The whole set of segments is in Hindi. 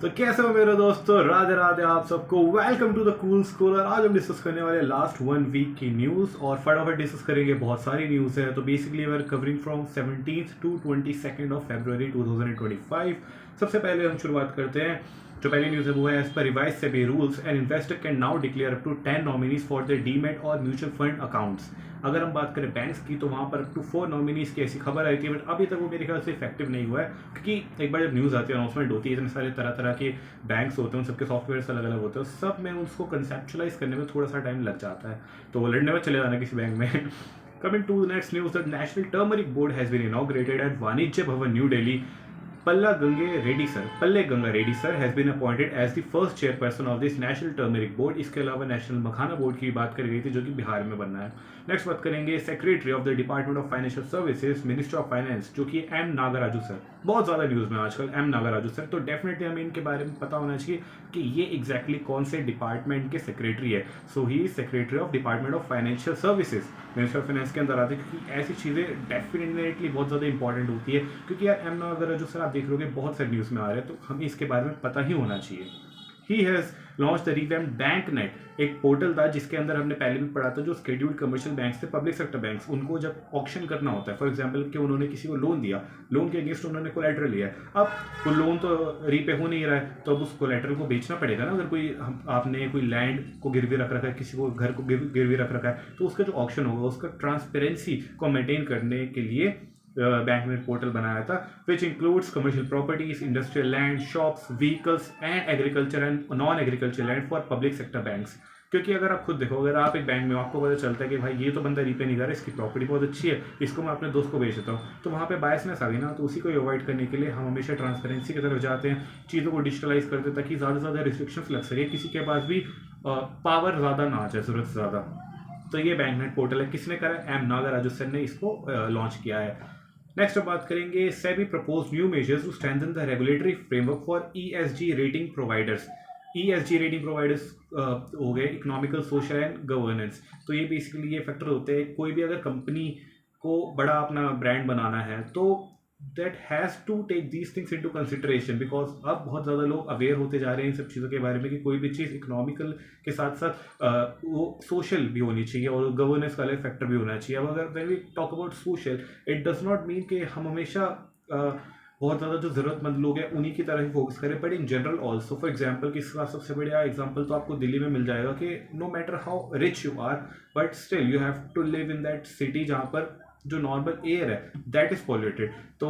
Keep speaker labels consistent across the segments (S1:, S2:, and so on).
S1: तो कैसे हो मेरे दोस्तों, राधे राधे आप सबको। Welcome to the cool school. और आज हम डिस्कस करने वाले लास्ट 1 वीक की न्यूज़ और फटाफट डिस्कस करेंगे। बहुत सारी न्यूज़ है। तो basically we are covering from 17th to 22nd of February 2025। सबसे पहले हम शुरुआत करते हैं। जो पहली न्यूज़ है वो है, as per revise SEBI rules an investor can now declare up to 10 nominees for the demat और म्यूचुअल फंड अकाउंट्स। अगर हम बात करें बैंक्स की तो वहाँ पर अप टू 4 नॉमिनीज की ऐसी खबर आई थी, बट अभी तक वो मेरे ख्याल से इफेक्टिव नहीं हुआ है, क्योंकि एक बार जब न्यूज़ आती है, अनाउंसमेंट होती है, इतने सारे तरह तरह के बैंक्स होते हैं, उन सबके सॉफ्टवेयर अलग अलग होते हैं, सब में उसको कंसेप्चुलाइज करने में थोड़ा सा टाइम लग जाता है। तो वो लड़ने में चले जाना किसी बैंक में। Coming to the next news, the National Turmeric Board has been inaugurated at Vanijya Bhavan, New Delhi. Palle Ganga Reddy sir has been appointed as the first chairperson of this National Turmeric Board. इसके अलावा नेशनल मखाना बोर्ड की बात करी गई थी, जो कि बिहार में बनना है। नेक्स्ट बात करेंगे secretary of the department of financial services, minister of finance, जो कि एम नागराजू सर। बहुत ज़्यादा न्यूज़ में आजकल एम नागराजू सर, तो डेफिनेटली हमें इनके बारे में पता होना चाहिए कि ये एग्जैक्टली कौन से डिपार्टमेंट के सेक्रेटरी है। So he is secretary of department of financial services, minister of finance के अंदर आते हैं, क्योंकि ऐसी चीज़ें डेफिनेटली बहुत ज़्यादा इंपॉर्टेंट होती है। क्योंकि यार एम नागराजू सर आप देख रहे हो बहुत सारे न्यूज़ में आ रहे हैं, तो हमें इसके बारे में पता ही होना चाहिए। He has launched the revamped BankNet, एक पोर्टल था जिसके अंदर हमने पहले भी पढ़ा था, जो शेड्यूल्ड कमर्शियल बैंक्स थे, पब्लिक सेक्टर बैंक्स, उनको जब ऑक्शन करना होता है, फॉर एग्जांपल कि उन्होंने किसी को लोन दिया, लोन के अगेंस्ट उन्होंने कोलेटरल लिया है, अब वो लोन तो रीपे हो नहीं रहा है, तो अब उस कोलेटरल को बेचना पड़ेगा ना। अगर कोई आपने कोई लैंड को गिरवी रख रखा है, किसी को घर को गिरवी रख रखा है, तो उसका जो ऑक्शन होगा उसका ट्रांसपेरेंसी को मेंटेन करने के लिए BankNet पोर्टल बनाया था, which includes commercial properties, industrial land, shops, vehicles and agriculture and non agriculture land for public sector banks. क्योंकि अगर आप खुद देखो, अगर आप एक बैंक में आपको पता चलता है कि भाई ये तो बंदा रीपे नहीं कर रहा, इसकी प्रॉपर्टी बहुत अच्छी है, इसको मैं अपने दोस्त को बेच देता हूँ, तो वहाँ पे बायसनेस आ गई ना। तो उसी को अवॉइड करने के लिए हम हमेशा ट्रांसपेरेंसी की तरफ जाते हैं, चीज़ों को डिजिटलाइज करते हैं, ताकि ज़्यादा से ज़्यादा रिस्ट्रिक्शंस लग सके, किसी के पास भी पावर ज़्यादा ना आ जाए, ज़रूरत से ज़्यादा। तो ये BankNet पोर्टल है, किसने करा है? एम नागराजू सर ने इसको लॉन्च किया है। नेक्स्ट अब बात करेंगे, SEBI propose new measures to strengthen the regulatory framework for ESG rating providers. ESG rating providers हो गए इकोनॉमिकल, सोशल एंड गवर्नेंस। तो ये बेसिकली ये फैक्टर होते हैं, कोई भी अगर कंपनी को बड़ा अपना ब्रांड बनाना है तो that has to take these things into consideration, because अब बहुत ज़्यादा लोग अवेयर होते जा रहे हैं इन सब चीज़ों के बारे में कि कोई भी चीज़ इकोनॉमिकल के साथ साथ वो सोशल भी होनी चाहिए और गवर्नेंस वाले फैक्टर भी होना चाहिए। अब अगर when we talk about social, it does not mean कि हम हमेशा बहुत ज़्यादा जो ज़रूरतमंद लोग हैं उन्हीं की तरह ही फोकस करें, but in general also. For example, इसका सबसे बढ़िया एग्जाम्पल तो आपको दिल्ली में मिल जाएगा कि no matter how rich you are, but still you have to live in that city जहाँ पर जो नॉर्मल एयर है दैट इज़ पॉल्यूटेड। तो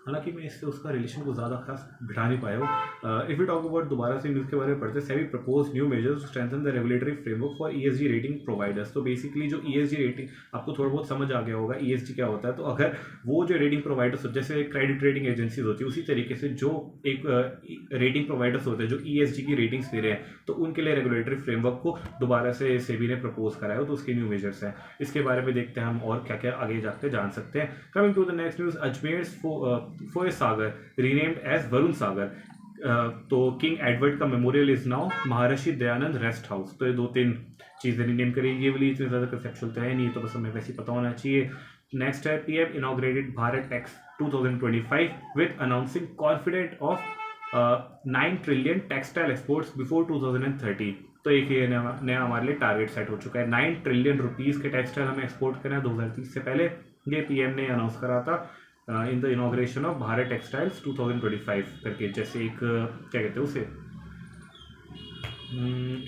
S1: हालांकि मैं इससे उसका रिलेशन को ज़्यादा खास बिठा नहीं पाया हूँ। इफ़ यू टॉक अबाउट, दोबारा से न्यूज़ के बारे में पढ़ते हैं, SEBI propose new measures to strengthen the regulatory framework for ESG rating providers. तो बेसिकली जो ESG रेटिंग, आपको थोड़ा बहुत समझ आ गया होगा ESG क्या होता है। तो अगर वो जो रेटिंग प्रोवाइडर्स, जैसे क्रेडिट रेटिंग एजेंसीज होती है, उसी तरीके से जो एक रेटिंग प्रोवाइडर्स होते हैं जो ESG की रेटिंग्स दे रहे हैं, तो उनके लिए रेगुलेटरी फ्रेमवर्क को दोबारा से सेबी ने प्रपोज कराया हो, तो उसके न्यू मेजर्स हैं। इसके बारे में देखते हैं हम और क्या क्या आगे जाके जान सकते हैं। Coming to the next news, Ajmer Foy Sagar renamed as Varun Sagar. तो किंग एडवर्ड का memorial is now Maharshi Dayanand rest house. तो ये 2-3 चीज़ें रीनेम करेंगी, ये वाली इतनी ज़्यादा कंसेप्चुअल तो है नहीं, तो बस हमें वैसे पता होना चाहिए। नेक्स्ट है, PM inaugurated Bharat tax 2025 with announcing confident of 9 trillion textile exports before 2030। तो एक ये नया हमारे लिए टारगेट सेट हो चुका है, 9 ट्रिलियन रुपीज़ के टेक्सटाइल हमें एक्सपोर्ट करना है 2030 से पहले। ये PM ने अनाउंस करा था in the inauguration of Bharat textiles 2025 करके। जैसे एक क्या कहते हैं उसे,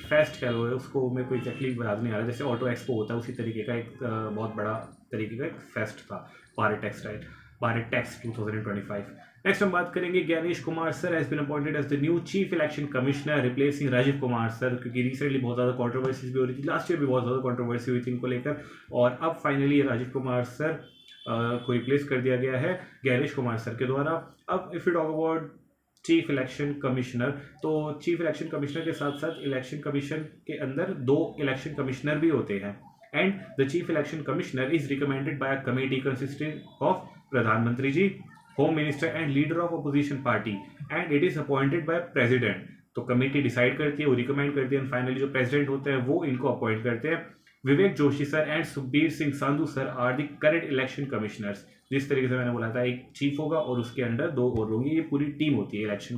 S1: फेस्ट कह लो, उसको मेरे को एग्जैक्टली याद नहीं आ रहा, जैसे ऑटो एक्सपो होता है उसी तरीके का एक बहुत बड़ा तरीके का एक फेस्ट था भारत टैक्स 2025। नेक्स्ट हम बात करेंगे, Gyanesh Kumar sir has been appointed as the new chief election commissioner replacing Rajiv Kumar sir, क्योंकि रिसेंटली बहुत ज़्यादा कॉन्ट्रोवर्सीज भी हो रही थी, लास्ट ईयर भी बहुत ज़्यादा कॉन्ट्रोवर्सी हुई थी इनको लेकर, और अब फाइनली राजीव कुमार सर को रिप्लेस कर दिया गया है ज्ञानेश कुमार सर के द्वारा। अब if you talk about chief election commissioner, तो चीफ इलेक्शन कमिश्नर के साथ साथ इलेक्शन कमीशन के अंदर 2 इलेक्शन कमिश्नर भी होते हैं, and the chief election commissioner is recommended by a committee consisting of प्रधानमंत्री ji, home minister and leader of opposition party, and it is appointed by president. तो कमेटी डिसाइड करती है, वो रिकमेंड करती है, एंड फाइनली जो प्रेसिडेंट होते हैं वो इनको अपॉइंट करते हैं। Vivek Joshi sir and Sukhbir Singh Sandhu sir are the current election commissioners. जिस तरीके से मैंने बोला था, एक चीफ होगा और उसके अंडर 2 और होंगे, ये पूरी टीम होती है इलेक्शन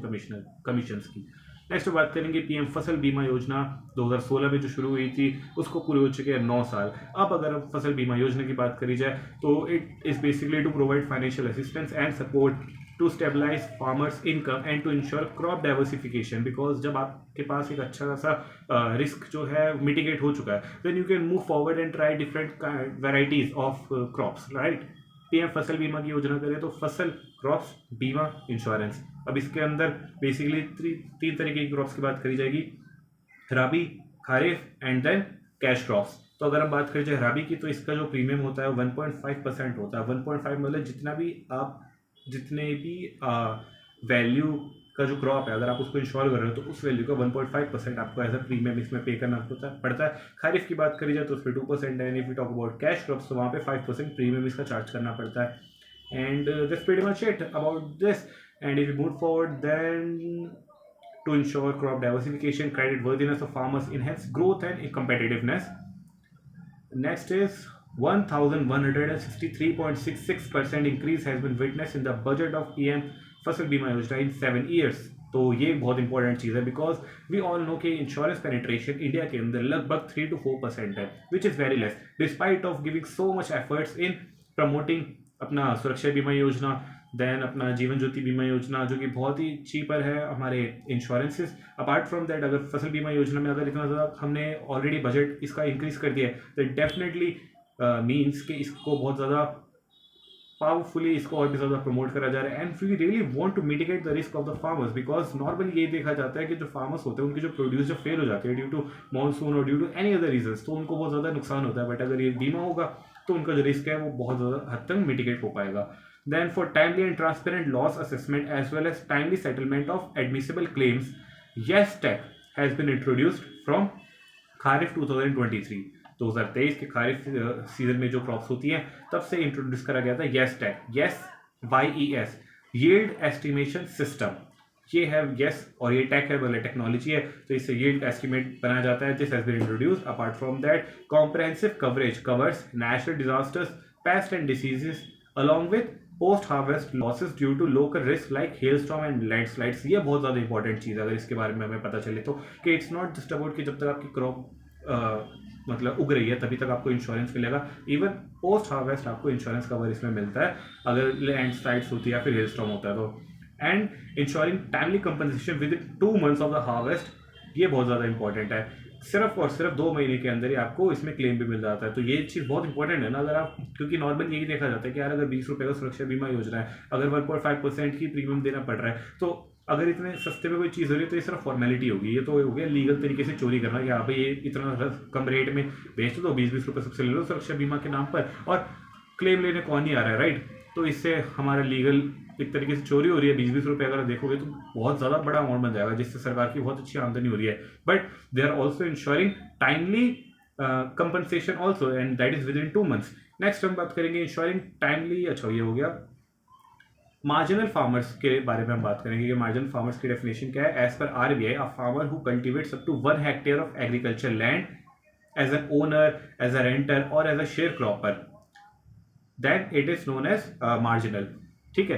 S1: कमीशंस की। नेक्स्ट बात करेंगे पीएम फसल बीमा योजना 2016 में जो शुरू हुई थी, उसको पूरे हो चुके हैं 9 साल। अब अगर फसल बीमा योजना की बात करी जाए तो it is basically to provide financial assistance and support to stabilise farmers income and to ensure crop diversification, because जब आपके पास एक अच्छा खासा रिस्क जो है मिटिगेट हो चुका है, then you can move forward and try different varieties of crops, right. PM Fasal Bima की योजना करें तो फसल, क्रॉप्स, बीमा, इंश्योरेंस। अब इसके अंदर बेसिकली 3 तरीके की क्रॉप्स की बात करी जाएगी, rabi, kharif and then cash crops. तो अगर हम बात करें जाए राबी की, तो इसका जो प्रीमियम होता है 1.5% होता है। 1.5 मतलब जितने भी वैल्यू का जो क्रॉप है, अगर आप उसको इंश्योर कर रहे हो तो उस वैल्यू का 1.5% आपको एज अ प्रीमियम इसमें पे करना पड़ता है। खारिफ की बात करी जाए तो उस पर 2% है, and if you talk about cash crops तो वहाँ पे 5% प्रीमियम इसका चार्ज करना पड़ता है। And this pretty much it about this. And if you move forward then to ensure crop diversification, credit worthiness of farmers, enhance growth and competitiveness. Next is 1,163.66% increase has been witnessed in the budget of PM Fasal Bima Yojana in 7 years. तो ये बहुत इंपॉर्टेंट चीज़ है, बिकॉज वी ऑल नो कि इंश्योरेंस पेनिट्रेशन इंडिया के अंदर लगभग 3 to 4% है, विच is very less despite of giving so much efforts in promoting अपना सुरक्षा बीमा योजना, देन अपना जीवन ज्योति बीमा योजना जो कि बहुत ही चीपर है हमारे इंश्योरेंसेस। अपार्ट फ्रॉम दैट, अगर फसल बीमा योजना में अगर इतना ज़्यादा हमने ऑलरेडी बजट इसका इंक्रीज कर दिया है, तो डेफिनेटली मीन्स कि इसको बहुत ज़्यादा पावरफुली इसको और भी ज़्यादा प्रमोट करा जा रहा है। And we really want to mitigate the risk of the farmers, because normally ये देखा जाता है कि जो फार्मर्स होते हैं उनके जो प्रोड्यूस जो फेल हो जाते हैं ड्यू टू मानसून और due to any other reasons, तो उनको बहुत ज़्यादा नुकसान होता है। बट अगर ये बीमा होगा तो उनका जो रिस्क है वो बहुत ज़्यादा हद तक मिटिगेट हो पाएगा। Then for timely and transparent loss assessment as well as timely settlement of admissible claims, Yes Tech has been introduced from Kharif 2023। 2023 के खारिफ सीजन में जो क्रॉप्स होती हैं तब से इंट्रोड्यूस करा गया था YES TECH, YES YES, yield estimation system. ये है येस और ये टेक है, मतलब टेक्नोलॉजी है, तो इससे यील्ड एस्टिमेट बनाया जाता है। This has been introduced. Apart from that, comprehensive coverage covers natural disasters, pest and diseases along with post harvest losses due to local risk like hailstorm and landslides. ये बहुत ज़्यादा इंपॉर्टेंट चीज़ है अगर इसके बारे में हमें पता चले तो, कि इट्स नॉट जस्ट अबाउट कि जब तक आपकी क्रॉप मतलब उग रही है तभी तक आपको इंश्योरेंस मिलेगा, इवन पोस्ट हार्वेस्ट आपको इंश्योरेंस कवर इसमें मिलता है अगर लैंडस्लाइड्स होती है या फिर हेलस्टॉर्म होता है तो। And ensuring timely compensation with in 2 months of the harvest, ये बहुत ज़्यादा इंपॉर्टेंट है। सिर्फ और सिर्फ 2 महीने के अंदर ही आपको इसमें क्लेम भी मिल जाता है, तो ये चीज़ बहुत इंपॉर्टेंट है ना। अगर आप, क्योंकि नॉर्मल यही देखा जाता है कि यार अगर 20 रुपये का सुरक्षा बीमा योजना है, अगर 1.5% की प्रीमियम देना पड़ रहा है, तो अगर इतने सस्ते में कोई चीज़ हो रही है तो ये सिर्फ फॉर्मेलिटी होगी, ये तो हो गया लीगल तरीके से चोरी करना कि हाँ भाई ये इतना कम रेट में बेच दो, 20-20 रुपये सबसे ले लो सुरक्षा बीमा के नाम पर, और क्लेम लेने कौन नहीं आ रहा है, राइट। तो इससे हमारा लीगल एक तरीके से चोरी हो रही है। 20-20 रुपये अगर देखोगे तो बहुत ज़्यादा बड़ा अमाउंट बन जाएगा, जिससे सरकार की बहुत अच्छी आमदनी हो रही है। But they are also insuring timely compensation also, and that is within 2 months। Next हम बात करेंगे इंश्योरिंग टाइमली, अच्छा ये हो गया मार्जिनल फार्मर्स के बारे में हम बात करेंगे कि मार्जिनल फार्मर्स की डेफिनेशन क्या है। एज पर RBI, a farmer who cultivates up to 1 hectare of agriculture land as an owner, as a renter और as a sharecropper, then it is known as marginal. ठीक है,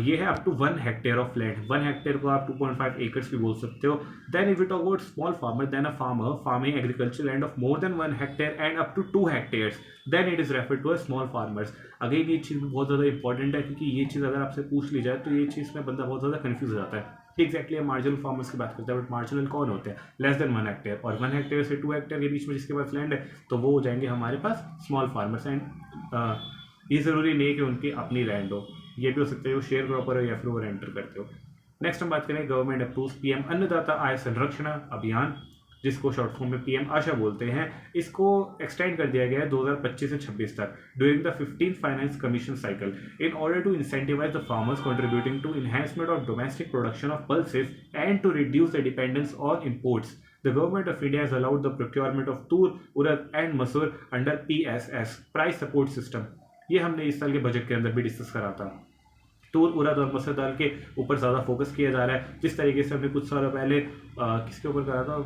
S1: ये है up to 1 hectare of land. 1 hectare को आप 2.5 acres भी बोल सकते हो। Then if you talk about small farmer, then a farmer farming agriculture land of more than 1 hectare and up to 2 hectares, then it is refer to a small farmers. Again ये चीज़ बहुत ज़्यादा इंपॉर्टेंट है, क्योंकि ये चीज़ अगर आपसे पूछ ली जाए तो ये चीज़ में बंदा बहुत ज़्यादा कन्फ्यूज हो जाता है। एग्जैक्टली हम मार्जिनल फार्मर्स की बात करते हैं, बट मार्जिनल कौन होते हैं? लेस देन 1 hectare, और 1 hectare से 2 hectare के बीच में जिसके पास लैंड है तो वो हो जाएंगे हमारे पास स्मॉल फार्मर्स। एंड ये ज़रूरी नहीं कि उनकी अपनी लैंड हो, ये भी हो सकते हो शेयर क्रॉपर हो या फिर वो रेंटर करते हो। नेक्स्ट हम बात करें गवर्नमेंट अप्रूव्स पीएम अन्नदाता आय संरक्षण अभियान, जिसको शॉर्ट फॉर्म में पीएम आशा बोलते हैं। इसको एक्सटेंड कर दिया गया है 2025 से 26 तक during the 15th finance commission cycle in order to incentivise the farmers contributing to enhancement of domestic production of pulses and to reduce the dependence on imports. The government of India has allowed the procurement of tur, urad and masoor under PSS, Price Support System। ये हमने इस साल के बजट के अंदर भी डिस्कस करा था। तूर, उड़द और मसूर दाल के ऊपर ज़्यादा फोकस किया जा रहा है, जिस तरीके से हमने कुछ साल पहले किसके ऊपर करा था,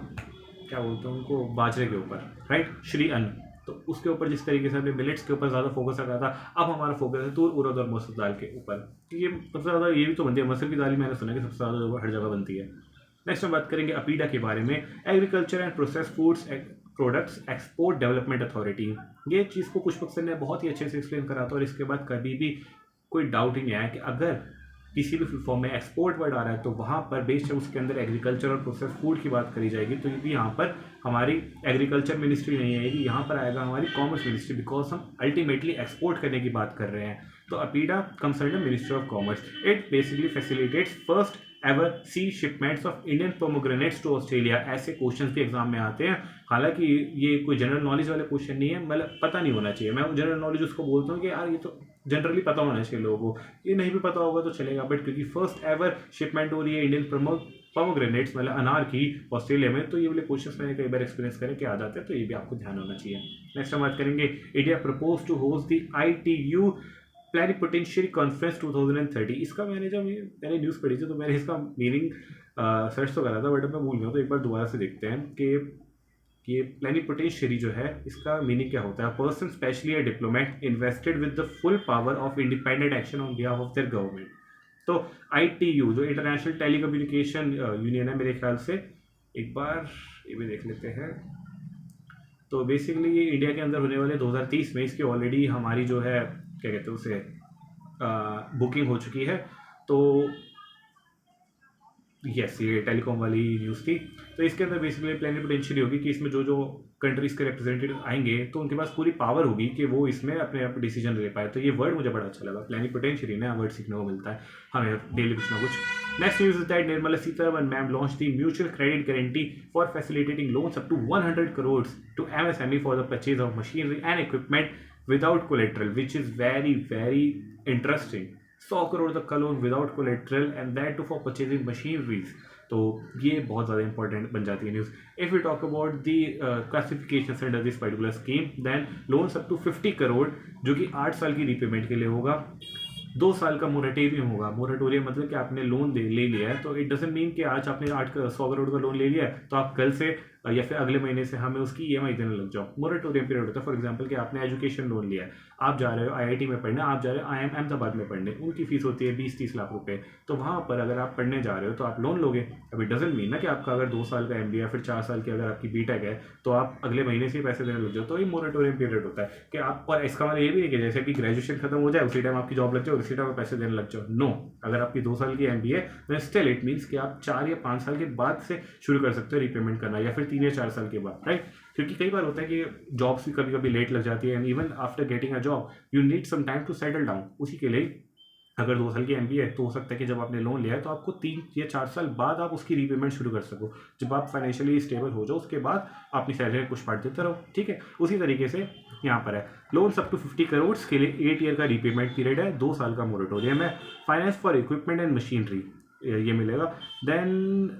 S1: क्या बोलते हैं उनको, बाजरे के ऊपर, राइट, श्री अन्न। तो उसके ऊपर जिस तरीके से हमने मिलेट्स के ऊपर ज़्यादा फोकस रखा था, अब हमारा फोकस है तूर, उड़द और मसूर दाल के ऊपर, क्योंकि सबसे ज़्यादा ये भी तो बनती है, मसूर की दाल मैंने सुना कि सबसे ज़्यादा हर जगह बनती है। नेक्स्ट हम बात करेंगे अपीडा के बारे में, agriculture and process foods products export development authority. ये चीज़ को पुष्पक सर ने बहुत ही अच्छे से एक्सप्लेन करा था, और इसके बाद कभी भी कोई डाउट ही नहीं आया कि अगर किसी भी फॉर्म में एक्सपोर्ट वर्ड आ रहा है तो वहाँ पर बेस्ड उसके अंदर एग्रीकल्चर और प्रोसेस फूड की बात करी जाएगी, तो ये भी यहाँ पर हमारी एग्रीकल्चर मिनिस्ट्री नहीं आएगी, यहाँ पर आएगा हमारी कॉमर्स मिनिस्ट्री, बिकॉज हम अल्टीमेटली एक्सपोर्ट करने की बात कर रहे हैं। तो APEDA comes under ministry of commerce. It basically facilitates first ever sea shipments of Indian pomegranates to Australia. ऐसे क्वेश्चंस भी एग्जाम में आते हैं, हालांकि ये कोई जनरल नॉलेज वाले क्वेश्चन नहीं है, मतलब पता नहीं होना चाहिए। मैं जनरल नॉलेज उसको बोलता हूँ कि यार ये तो जनरली पता होना चाहिए लोगों को, ये नहीं भी पता होगा तो चलेगा, बट क्योंकि फर्स्ट एवर शिपमेंट हो रही है इंडियन पोमोग्रेनेट्स मतलब अनार की ऑस्ट्रेलिया में, तो ये वाले क्वेश्चंस मैंने कई बार एक्सपीरियंस करे कि आ जाते हैं, तो ये भी आपको ध्यान होना चाहिए। नेक्स्ट हम बात करेंगे, India propose to host the ITU plenipotentiary conference 2030। इसका मैंने न्यूज़ पढ़ी थी तो मैंने इसका मीनिंग सर्च तो करा था, बट मैं भूल गया, तो एक बार दोबारा से देखते हैं कि ये प्लेनिपोटेंशियरी जो है इसका मीनिंग क्या होता है। Person specially a diplomat invested with the full power of independent action on behalf of their government. तो ITU जो इंटरनेशनल टेलीकम्युनिकेशन यूनियन है, मेरे ख्याल से एक बार ये भी देख लेते हैं। तो बेसिकली ये इंडिया के अंदर होने वाले 2030 में इसकी ऑलरेडी हमारी जो है क्या कहते हैं उसे बुकिंग हो चुकी है। तो यस, ये टेलीकॉम वाली न्यूज़ थी। तो इसके अंदर बेसिकली प्लेनिपोटेंशियरी होगी कि इसमें जो जो कंट्रीज़ के रिप्रेजेंटेटिव आएंगे तो उनके पास पूरी पावर होगी कि वो इसमें अपने आप डिसीजन ले पाए। तो ये वर्ड मुझे बड़ा अच्छा लगा, प्लेनिपोटेंशियरी, नया वर्ड सीखने को मिलता है हमें डेली कुछ ना कुछ। Next news is that Nirmala Sitharaman ma'am launch the mutual credit guarantee for facilitating loans up to 100 crores to MSME for the purchase of machinery and equipment without collateral, which is very very interesting. 100 crore तक का loan without collateral and that too for purchasing machineries. तो ये बहुत ज़्यादा इंपॉर्टेंट बन जाती है news. If you talk about the classification under this particular scheme, then loans up to 50 crore जो कि 8 साल की रीपेमेंट के लिए होगा, 2 साल का मोरेटोरियम होगा। मोरेटोरियम मतलब कि आपने लोन ले लिया है, तो इट डजेंट मीन कि आज आपने 100 करोड़ का लोन ले लिया है तो आप कल से या फिर अगले महीने से हमें उसकी EMI देने लग जाओ। मोरेटोरियम पीरियड होता है। फॉर एग्जांपल कि आपने एजुकेशन लोन लिया है, आप जा रहे हो IIT में पढ़ने, आप जा रहे हो IIM अहमदाबाद में पढ़ने, उनकी फीस होती है 20-30 लाख रुपए। तो वहाँ पर अगर आप पढ़ने जा रहे हो तो आप लोन लोगे। अब इट डजेंट मीन ना कि आपका अगर 2 साल का MBA या फिर 4 साल की अगर आपकी BTech है तो आप अगले महीने से ही पैसे देने लग जाओ। तो ये मोरेटोरियम पीरियड होता है कि आप, और इसका मतलब ये भी नहीं कि जैसे कि ग्रेजुएशन खत्म हो जाए उसी टाइम आपकी जॉब लग जाए और उसी टाइम पैसे देने लग जाओ। नो, अगर आपकी 2 साल की MBA है तो स्टिल इट मीन्स कि आप 4 या 5 साल के बाद से शुरू कर सकते हो रीपेमेंट करना, या फिर 3 या 4 साल के बाद, राइट। क्योंकि कई बार होता है कि जॉब्स भी कभी कभी लेट लग जाती है, and even after getting a job you need some time to settle down. उसी के लिए अगर 2 साल की MBA है तो हो सकता है कि जब आपने लोन लिया है तो आपको 3 या 4 साल बाद आप उसकी रीपेमेंट शुरू कर सको। जब आप फाइनेंशियली स्टेबल हो जाओ उसके बाद अपनी सैलरी कुछ पार्ट देते रहो, ठीक है। उसी तरीके से यहाँ पर है, लोन अप टू 50 करोड़ के लिए 8 ईयर का रीपेमेंट पीरियड है, 2 साल का मोरेटोरियम है। Finance for equipment and machinery ये मिलेगा। Then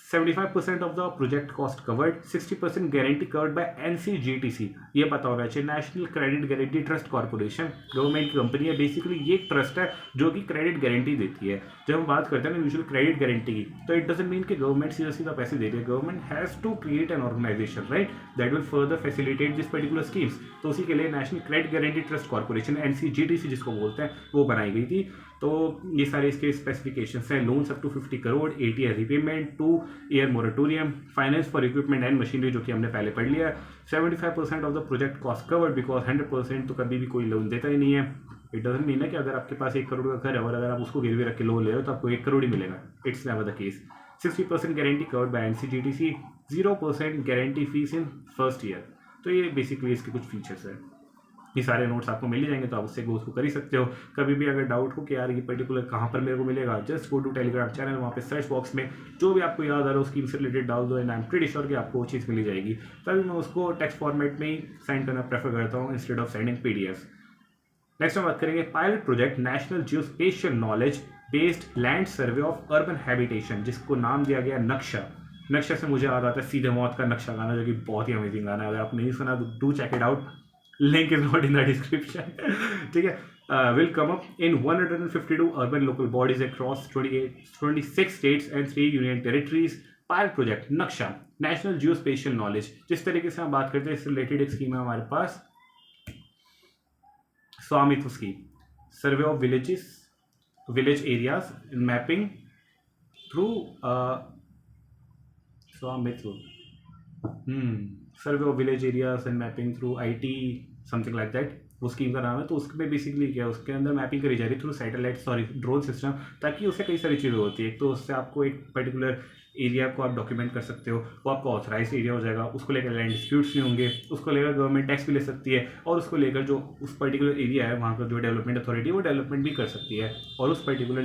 S1: 75% of the project cost covered, 60% guarantee covered by NCGTC। ये पता होना चाहिए, national credit guarantee trust corporation, government की कंपनी है। बेसिकली ये एक ट्रस्ट है जो कि क्रेडिट गारंटी देती है। जब हम बात करते हैं ना म्यूचुअल क्रेडिट गारंटी की, तो इट डजंट मीन कि गवर्नमेंट सीधा सीधा पैसे दे रही है। Government has to create an organisation, right, that will further facilitate this particular schemes. तो उसी के लिए national credit guarantee trust corporation NCGTC जिसको बोलते हैं वो बनाई गई थी। तो ये सारे इसके स्पेसिफिकेशंस हैं, loans up to 50 crore, 8 year repayment, 2 year moratorium, finance for equipment and machinery जो कि हमने पहले पढ़ लिया है। 75% of the project cost covered, because 100% तो कभी भी कोई लोन देता ही नहीं है। इट डजंट मीन है कि अगर आपके पास 1 करोड़ का घर है और अगर आप उसको गिरवी रख के लोन ले रहे हो तो आपको 1 करोड़ ही मिलेगा। It's never the case. 60% guarantee covered by NCGTC, 0% guarantee fees in first year. तो ये बेसिकली इसके कुछ फीचर्स हैं। ये सारे नोट्स आपको मिल ही जाएंगे, तो आप उससे गो थ्रू कर ही सकते हो। कभी भी अगर डाउट हो कि यार ये पर्टिकुलर कहाँ पर मेरे को मिलेगा, just go to Telegram channel, वहाँ पे सर्च बॉक्स में जो भी आपको याद आ रहा है उसकी से रिलेटेड डाल दो, and I am pretty sure कि आपको वो चीज़ मिल जाएगी। तभी मैं उसको टेक्स्ट फॉर्मेट में ही सेंड करना प्रेफर करता हूँ instead of sending PDF। Next हम बात करेंगे pilot project national geospatial knowledge based land survey of urban habitation, जिसको नाम दिया गया नक्शा। नक्शा से मुझे याद आता है सीधे मौत का नक्शा गाना, जो कि बहुत ही अमेजिंग गाना है। अगर आपने नहीं सुना तो do check it out, link is not in the description, ठीक है। will come up in 152 urban local bodies across 26 states and 3 union territories pilot project नक्शा, नेशनल जियो स्पेशियल नॉलेज। जिस तरीके से हम बात करते हैं इससे रिलेटेड एक स्कीम है हमारे पास Svamitva scheme, survey of village areas mapping through Svamitva survey of village areas and mapping through IT something like that, वो स्कीम का नाम है। तो उसमें बेसिकली क्या है, उसके अंदर मैपिंग करी जा रही है थ्रू सैटेलाइट ड्रोन सिस्टम, ताकि उससे कई सारी चीज़ें होती है। एक तो उससे आपको एक पर्टिकुलर एरिया को आप डॉक्यूमेंट कर सकते हो, वो आपका ऑथराइज एरिया हो जाएगा, उसको लेकर लैंड डिस्प्यूट्स नहीं होंगे, उसको लेकर गवर्नमेंट टैक्स भी ले सकती है, और उसको लेकर जो उस पर्टिकुलर एरिया है वहाँ का जो डेवलपमेंट अथॉरिटी वो डेवलपमेंट भी कर सकती है। और उस पर्टिकुलर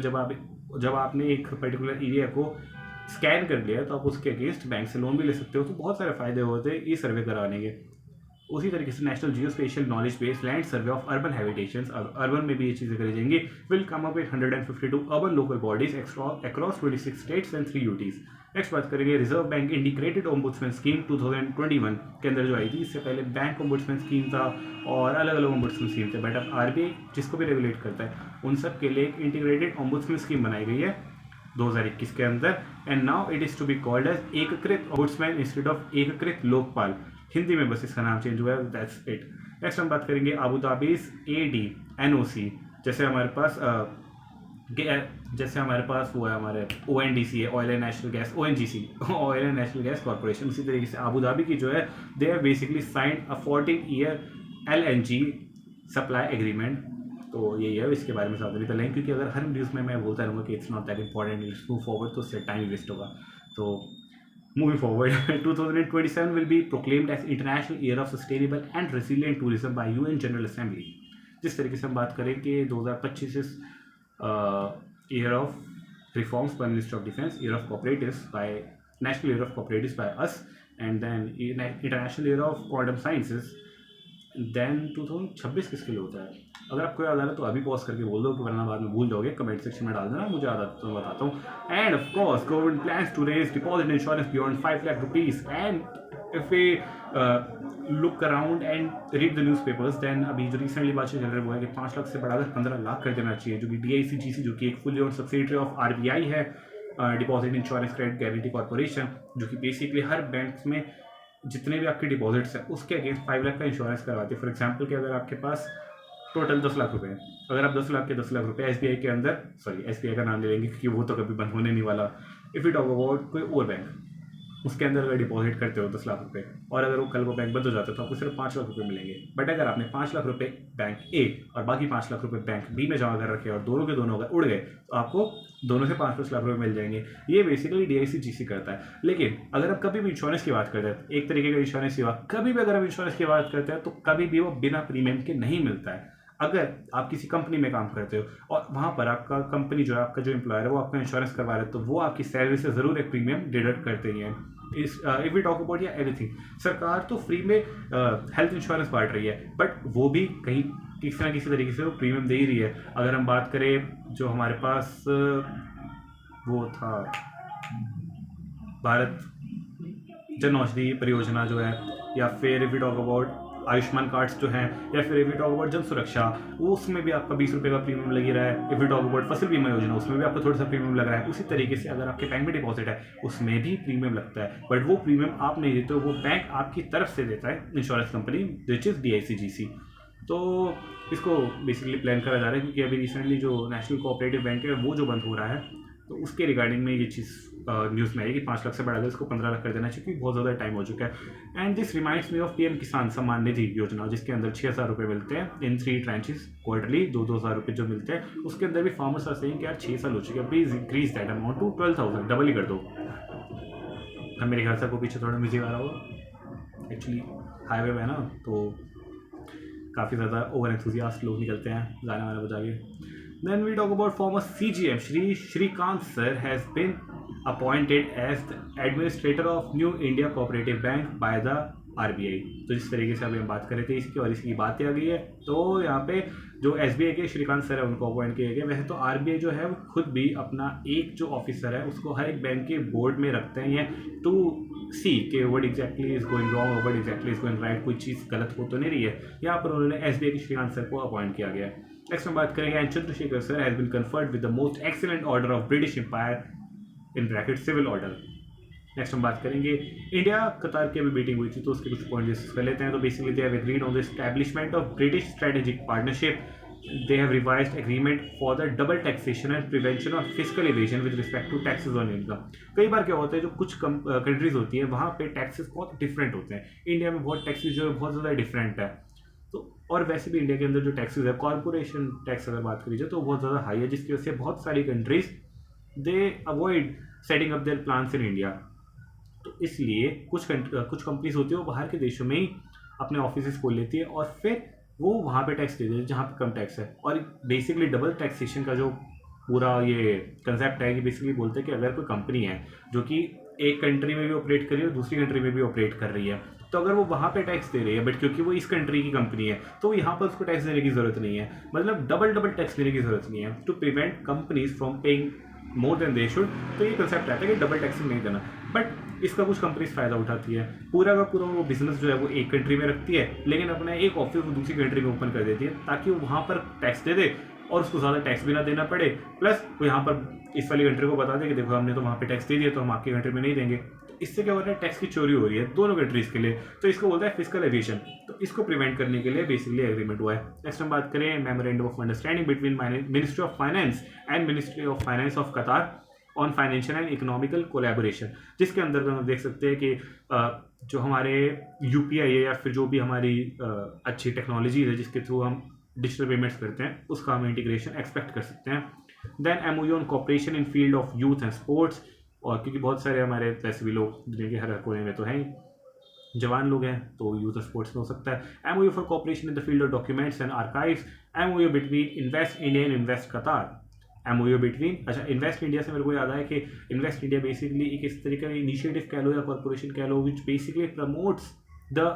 S1: जब आपने एक पर्टिकुलर एरिया को स्कैन कर लिया तो आप उसके अगेंस्ट बैंक से लोन भी ले सकते हो। तो बहुत सारे फायदे होते हैं ये सर्वे कराने के। उसी तरीके से national geospatial knowledge based land survey of urban habitations, urban में भी ये चीज़ें करी जाएंगी, will come up with 152 urban local bodies across 26 states and 3 UTs। Next बात करेंगे reserve bank integrated ombudsman scheme 2021 के अंदर जो आई थी। इससे पहले बैंक ओम्बुड्समैन स्कीम था और अलग अलग ओम्बुड्समैन स्कीम थे, बट अब RBI जिसको भी रेगुलेट करता है उन सब के लिए एक इंटीग्रेटेड ओम्बुड्समैन स्कीम बनाई गई है 2021 के अंदर। And now it is to be called as एकीकृत ओम्बुड्समैन इंस्टेड ऑफ एकीकृत लोकपाल। हिंदी में बस इसका नाम चेंज हुआ है, दैट्स इट। नेक्स्ट हम बात करेंगे अबू धाबीज AD/NOC। जैसे हमारे पास वो है हमारे ONDC है, oil and national gas, ONGC oil and national gas corporation. उसी तरीके से अबू धाबी की जो है they have basically signed a 14-year LNG supply agreement. तो यही है, इसके बारे में ज़्यादा नहीं पहले, क्योंकि अगर हर न्यूज़ में मैं बोलता रहूँगा कि it's not that important, let's move forward, तो उससे टाइम वेस्ट होगा। तो moving forward, 2027 will be proclaimed as International Year of Sustainable and Resilient Tourism by UN General Assembly। जिस तरीके से हम बात करें कि 2025 इस year of reforms by ministry of defence, year of cooperatives by national year of cooperatives by us, and then international year of quantum sciences. Then 2026 किसके लिए होता है? अगर आपको याद आ रहा है तो अभी पॉज करके बोल दो, वरना बाद में भूल जाओगे। कमेंट सेक्शन में डाल देना, मुझे याद आता तो मैं बताता हूँ। And of course government plans to raise deposit insurance beyond 5 lakh rupees. And if we look around and read the newspapers, then अभी जो रिसेंटली बात चल रही है वो है कि 5 लाख से बढ़ाकर 15 लाख कर देना चाहिए, जो कि DICGC जो कि एक fully own subsidiary of RBI है, deposit insurance credit guarantee corporation, जो कि बेसिकली हर बैंक में जितने भी आपके डिपॉजिट्स हैं उसके अगेंस्ट 5 लाख का इंश्योरेंस करवाती है। फॉर एग्जांपल कि अगर आपके पास टोटल 10 लाख रुपए हैं, अगर आप 10 लाख के 10 लाख रुपए SBI के अंदर, SBI का नाम ले लेंगे क्योंकि वो तो कभी बंद होने नहीं वाला। इफ़ यू टॉक अबाउट कोई और बैंक, उसके अंदर अगर डिपॉजिट करते हो 10 लाख रुपए, और अगर वो कल को बैंक बंद हो जाता है तो आपको सिर्फ 5 लाख रुपए मिलेंगे। बट अगर आपने 5 लाख रुपए बैंक A और बाकी 5 लाख रुपए बैंक B में जमा कर रखे और दोनों के दोनों अगर उड़ गए तो आपको दोनों से 5-5 लाख रुपए मिल जाएंगे। ये बेसिकली DICGC करता है। लेकिन अगर आप कभी भी इंश्योरेंस की बात करते हैं, एक तरीके का इंश्योरेंस सेवा, कभी भी अगर आप इंश्योरेंस की बात करते हैं तो कभी भी वो बिना प्रीमियम के नहीं मिलता है। अगर आप किसी कंपनी में काम करते हो और वहाँ पर आपका कंपनी जो है, आपका जो एम्प्लॉयर है वो आपका इंश्योरेंस करवा रहा है, तो वो आपकी सैलरी से ज़रूर एक प्रीमियम डिडक्ट करते ही हैं। इफ वी टॉक अबाउट या एनीथिंग, सरकार तो फ्री में हेल्थ इंश्योरेंस बांट रही है, बट वो भी कहीं किसी ना किसी तरीके से वो प्रीमियम दे ही रही है। अगर हम बात करें जो हमारे पास वो था भारत जन औषधि परियोजना जो है, या फिर if we talk about Ayushman cards जो हैं, या फिर इफ यू टॉक अबाउट जन सुरक्षा, वो उसमें भी आपका 20 रुपये का प्रीमियम लग रहा है। इफ यू टॉक अबाउट फसल बीमा योजना, उसमें भी आपको थोड़ा सा प्रीमियम लग रहा है। उसी तरीके से अगर आपके बैंक में डिपॉजिट है उसमें भी प्रीमियम लगता है, बट वो प्रीमियम आप नहीं देते हो, वो बैंक आपकी तरफ से देता है, insurance company which is DICGC। तो इसको बेसिकली प्लान करा जा रहा है, क्योंकि अभी रिसेंटली जो नेशनल कोऑपरेटिव बैंक है वो जो बंद हो रहा है, तो उसके रिगार्डिंग में ये चीज़ न्यूज़ में आई कि 5 लाख से बढ़ा कर इसको 15 लाख कर देना चाहिए, क्योंकि बहुत ज़्यादा टाइम हो चुका है। And this reminds me of PM किसान सम्मान निधि योजना, जिसके अंदर 6,000 रुपये मिलते हैं इन 3 ट्रांचेस क्वार्टरली, 2,000 रुपये जो मिलते हैं। उसके अंदर भी फार्मर्स आर सेइंग कि यार 6 साल हो चुके हैं, please increase that amount to 12,000, double ही कर दो। अब मेरे ख्याल से आपको पीछे थोड़ा म्यूजिक आ रहा होगा, एक्चुअली हाईवे में है ना, तो काफ़ी ज़्यादा ओवर एंथुजियास्ट लोग निकलते हैं गाना वाना बजा के। Then we talk about former CGM Shrikant sir has been appointed as the administrator of New India Cooperative Bank by the RBI। तो जिस तरीके से अभी हम बात कर रहे थे इसकी, और इसकी बातें आ गई है, तो यहाँ पे जो SBI के श्रीकांत सर है उनको अपॉइंट किए गए। वैसे तो RBI जो है वो खुद भी अपना एक जो ऑफिसर है उसको हर एक बैंक के बोर्ड में रखते हैं टू सी कि what exactly is going wrong और what exactly is going right, कोई चीज़ गलत हो तो नहीं रही है। यहाँ पर उन्होंने SBI के श्रीकांत सर को अपॉइंट किया गया है। नेक्स्ट में बात करेंगे, and Chandrashekhar sir has been conferred with the most excellent order of British Empire in bracket civil order. Next हम बात करेंगे इंडिया कतार की अभी मीटिंग हुई थी तो उसके कुछ पॉइंट डिस्कस कर लेते हैं। तो basically they have agreed on the establishment of British strategic partnership. They have revised agreement for the double taxation and prevention of physical evasion with respect to taxes on income. कई बार क्या होता है जो कुछ कंट्रीज होती है वहाँ पे टैक्सेस बहुत डिफरेंट होते हैं। इंडिया में बहुत टैक्सेस जो है बहुत ज़्यादा डिफरेंट है। तो और वैसे भी इंडिया के अंदर जो टैक्सेस है कॉर्पोरेशन टैक्स अगर बात करी जाए तो बहुत ज़्यादा हाई है, जिसकी वजह से बहुत सारी countries they avoid setting up their plans in India. तो इसलिए कुछ कंपनीज होती है वो बाहर के देशों में ही अपने ऑफिस खोल लेती है और फिर वो वहाँ पे टैक्स दे देती है जहाँ पे कम टैक्स है। और बेसिकली डबल टैक्सेशन का जो पूरा ये कंसेप्ट है कि बेसिकली बोलते हैं कि अगर कोई कंपनी है जो कि एक कंट्री में भी ऑपरेट कर रही है और दूसरी कंट्री में भी ऑपरेट कर रही है, तो अगर वो वहाँ पे टैक्स दे रही है बट क्योंकि वो इस कंट्री की कंपनी है तो यहाँ पर उसको टैक्स देने की जरूरत नहीं है, मतलब डबल टैक्स देने की जरूरत नहीं है to prevent companies from paying more than they should. तो ये कंसेप्ट आता है कि डबल टैक्सिंग नहीं देना, बट इसका कुछ कंपनीज फायदा उठाती है। पूरा का पूरा वो बिजनेस जो है वो एक कंट्री में रखती है लेकिन अपना एक ऑफिस वो दूसरी कंट्री में ओपन कर देती है ताकि वो वहाँ पर टैक्स दे दे और उसको ज़्यादा टैक्स भी ना देना पड़े, प्लस वो यहाँ पर इस वाली कंट्री को बता दे कि देखो हमने तो वहाँ पे टैक्स दे दिया तो हम आपकी कंट्री में नहीं देंगे। तो इससे क्या हो रहा है, टैक्स की चोरी हो रही है दोनों कंट्रीज के लिए। तो इसको बोलता है फिस्कल एविएशन। तो इसको प्रिवेंट करने के लिए बेसिकली एग्रीमेंट हुआ है। नेक्स्ट हम बात करें memorandum of understanding between ministry of finance and ministry of finance of कतार on financial and economical collaboration, जिसके अंदर हम देख सकते हैं कि जो हमारे यूपीआई है या फिर जो भी हमारी अच्छी टेक्नोलॉजी है जिसके थ्रू हम डिजिटल पेमेंट्स करते हैं उसका हम इंटीग्रेशन एक्सपेक्ट कर सकते हैं। Then MOU on cooperation in field of youth and sports, और क्योंकि बहुत सारे हमारे वैसे भी लोग दुनिया के हर कोने में तो हैं जवान लोग हैं तो यूथ स्पोर्ट्स में हो सकता है। MOU for cooperation in the field of documents and archives, MOU between invest India and invest कतार, एमओयू बिटवीन, अच्छा इन्वेस्ट इंडिया से मेरे को याद आया कि इन्वेस्ट इंडिया बेसिकली एक इस तरीके का इनिशिएटिव कह लो या कॉर्पोरेशन कह लो which basically promotes the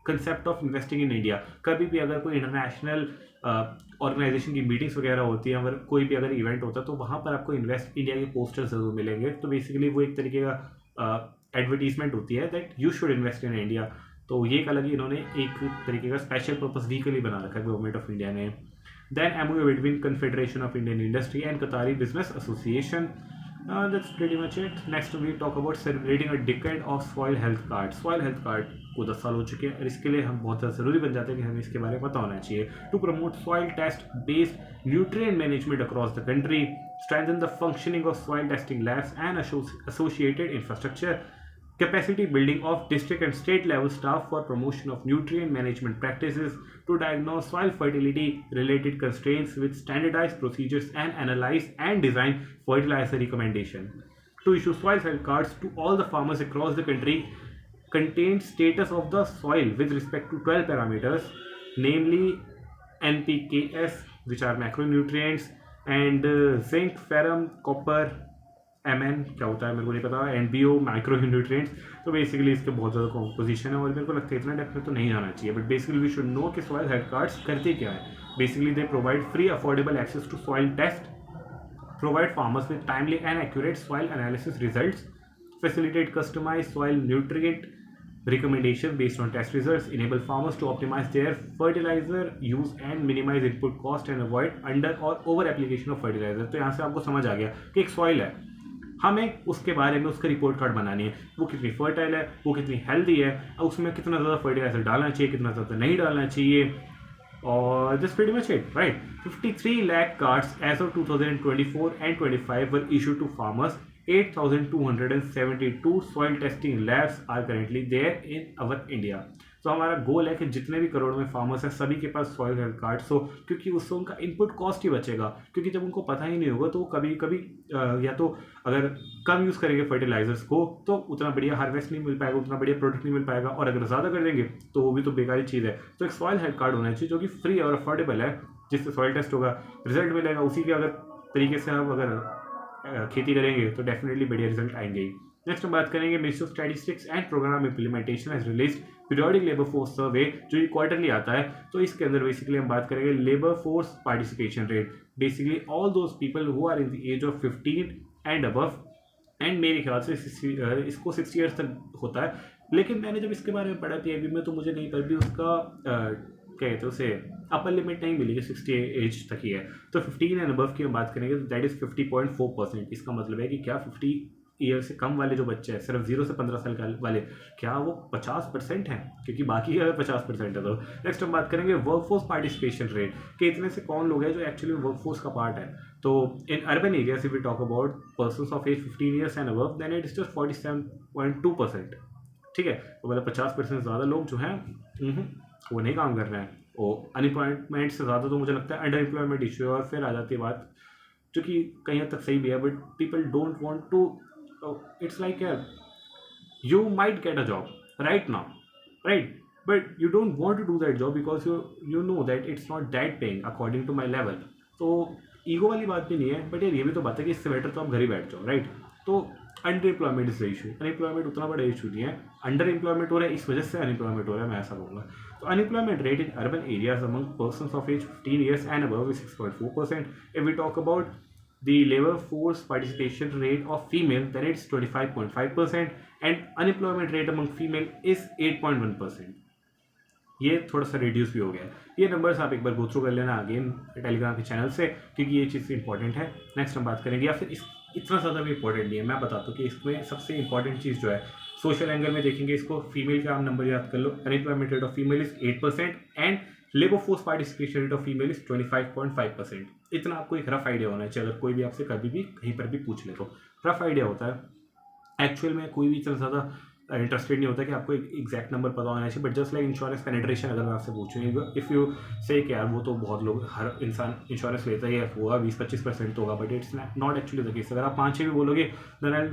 S1: concept of investing in India. कभी भी अगर कोई इंटरनेशनल ऑर्गेनाइजेशन की मीटिंग्स वगैरह होती है, अगर कोई भी अगर इवेंट होता है तो वहाँ पर आपको इन्वेस्ट इंडिया के पोस्टर्स जरूर मिलेंगे। तो बेसिकली वो एक तरीके का एडवर्टीजमेंट होती है that you should invest in India. तो ये एक अलग ही इन्होंने एक तरीके का स्पेशल पर्पस व्हीकल ही बना रखा है गवर्नमेंट ऑफ इंडिया ने। Then MOU between Confederation of Indian Industry and Qatari Business Association. That's pretty much it. Next we talk about celebrating a decade of soil health card. Soil health card को 10 साल हो चुके हैं और इसके लिए हम बहुत ज़्यादा ज़रूरी बन जाते हैं कि हमें इसके बारे में पता होना चाहिए। To promote soil test based nutrient management across the country, strengthen the functioning of soil testing labs and associated infrastructure, capacity building of district and state level staff for promotion of nutrient management practices, to diagnose soil fertility related constraints with standardized procedures and analyze and design fertilizer recommendation, to issue soil health cards to all the farmers across the country contains status of the soil with respect to 12 parameters, namely NPKs, which are macronutrients, and zinc, ferrum, copper, MN क्या होता है मेरे को नहीं पता, NBO माइक्रो न्यूट्रिएंट्स। तो बेसिकली इसके बहुत ज़्यादा कॉम्पोजिशन है और मेरे को लगता है इतना डेप्थ में तो नहीं जाना चाहिए, but basically we should know कि सॉइल हेल्थ कार्ड्स करते क्या है। Basically they provide free affordable access to soil test, provide farmers with timely and accurate soil analysis results, facilitate customized soil nutrient recommendation based on test results, enable farmers to optimize their fertilizer use and minimize input cost and avoid under or over application of fertilizer। तो यहाँ से आपको समझ आ गया कि एक सॉइल है, हमें उसके बारे में उसका रिपोर्ट कार्ड बनानी है, वो कितनी फर्टाइल है, वो कितनी हेल्दी है, उसमें कितना ज़्यादा फर्टिलाइजर डालना चाहिए, कितना ज़्यादा नहीं डालना चाहिए। और this pretty much it, right. 53 lakh cards as of 2024 and 25 were issued to farmers. 8,272 soil testing labs are currently there in our India. तो हमारा गोल है कि जितने भी करोड़ में फार्मर्स हैं सभी के पास सॉइल हेल्थ कार्ड्स हो, क्योंकि उससे उनका इनपुट कॉस्ट ही बचेगा। क्योंकि जब उनको पता ही नहीं होगा तो वो कभी कभी या तो अगर कम यूज़ करेंगे फर्टिलाइजर्स को तो उतना बढ़िया हार्वेस्ट नहीं मिल पाएगा, उतना बढ़िया प्रोडक्ट नहीं मिल पाएगा, और अगर ज़्यादा कर देंगे तो वो भी तो बेकारी चीज़ है। तो एक सॉइल हेल्थ कार्ड होना चाहिए जो कि फ्री और अफोर्डेबल है, जिससे सॉइल टेस्ट होगा, रिजल्ट मिलेगा, उसी के अगर तरीके से आप अगर खेती करेंगे तो डेफिनेटली बढ़िया रिजल्ट आएंगे ही। नेक्स्ट हम बात करेंगे ministry of statistics and programme implementation has released periodic labour force survey, जो ये क्वार्टरली आता है। तो इसके अंदर बेसिकली हम बात करेंगे labour force participation rate, basically all those people who are in the age of 15 and above, and मेरे ख्याल से इसको 60 ईयर्स तक होता है। लेकिन मैंने जब इसके बारे में पढ़ा पीआईबी में तो मुझे नहीं पर भी उसका क्या कहते हैं उसे अपर लिमिट नहीं मिली कि 60 एज तक ही है। तो 15 एंड अबव की हम बात करेंगे तो दैट इज़ 50.4%। इसका मतलब है कि क्या 50 ईयर से कम वाले जो बच्चे हैं, सिर्फ 0 से 15 साल वाले, क्या वो 50% हैं? क्योंकि बाकी अगर 50% है तो। नेक्स्ट हम बात करेंगे वर्कफोर्स पार्टिसिपेशन रेट, कि इतने से कौन लोग हैं जो एक्चुअली वर्कफोर्स का पार्ट है। तो in urban areas if we talk about persons of age 15 years and above, then it is just 47.2%। ठीक है, तो मतलब 50% ज़्यादा लोग जो हैं वो नहीं काम कर रहे हैं। और अनएम्प्लॉयमेंट से ज़्यादा तो मुझे लगता है अंडर एम्प्लॉयमेंट इशू है। और फिर आ जाती है बात जो कि कहीं हद तक सही भी है, but people don't want to, it's like यार, you might get a job right now, right, but you don't want to do that job because you know that it's not that paying according to my level। तो ईगो वाली बात भी नहीं है, बट यार ये भी तो बात है कि इससे बेटर तो आप घर ही बैठ जाओ, राइट। तो under employment is the issue. Unemployment उतना बड़ा इशू नहीं है, अंडर एम्प्लॉयमेंट हो रहा है, इस वजह से अनएम्प्लॉयमेंट हो रहा है, मैं ऐसा कहूँगा। तो unemployment rate in urban areas among persons of age 15 years and above is 6.4%। If we talk about the labor force participation rate of female, then it's 25.5%, and unemployment rate among female is 8.1%। ये थोड़ा सा रिड्यूस भी हो गया है। ये नंबर्स आप एक बार गो थ्रू कर लेना अगेन टेलीग्राम के चैनल से, क्योंकि ये चीज़ इंपॉर्टेंट है। नेक्स्ट हम बात करेंगे, या फिर इतना ज़्यादा भी इंपॉर्टेंट नहीं है, मैं बताता हूँ कि इसमें सबसे इंपॉर्टेंट चीज़ जो है सोशल एंगल में देखेंगे इसको। फीमेल का आप नंबर याद कर लो, unemployment rate of female is 8% and labour force participation rate of female is 25.5%। इतना आपको एक रफ आइडिया होना चाहिए, अगर कोई भी आपसे कभी भी कहीं पर भी पूछ ले तो रफ आइडिया होता है। एक्चुअल में कोई भी इतना ज़्यादा इंटरेस्टेड नहीं होता कि आपको एक एग्जैक्ट नंबर पता होना चाहिए, but just like insurance penetration, अगर मैं आपसे पूछूँ इफ़ यू से कि यार वो तो बहुत लोग, हर इंसान इंश्योरेंस लेता ही है, होगा 20-25% तो होगा, but it's not actually the case. अगर आप 5-6 भी बोलोगे then I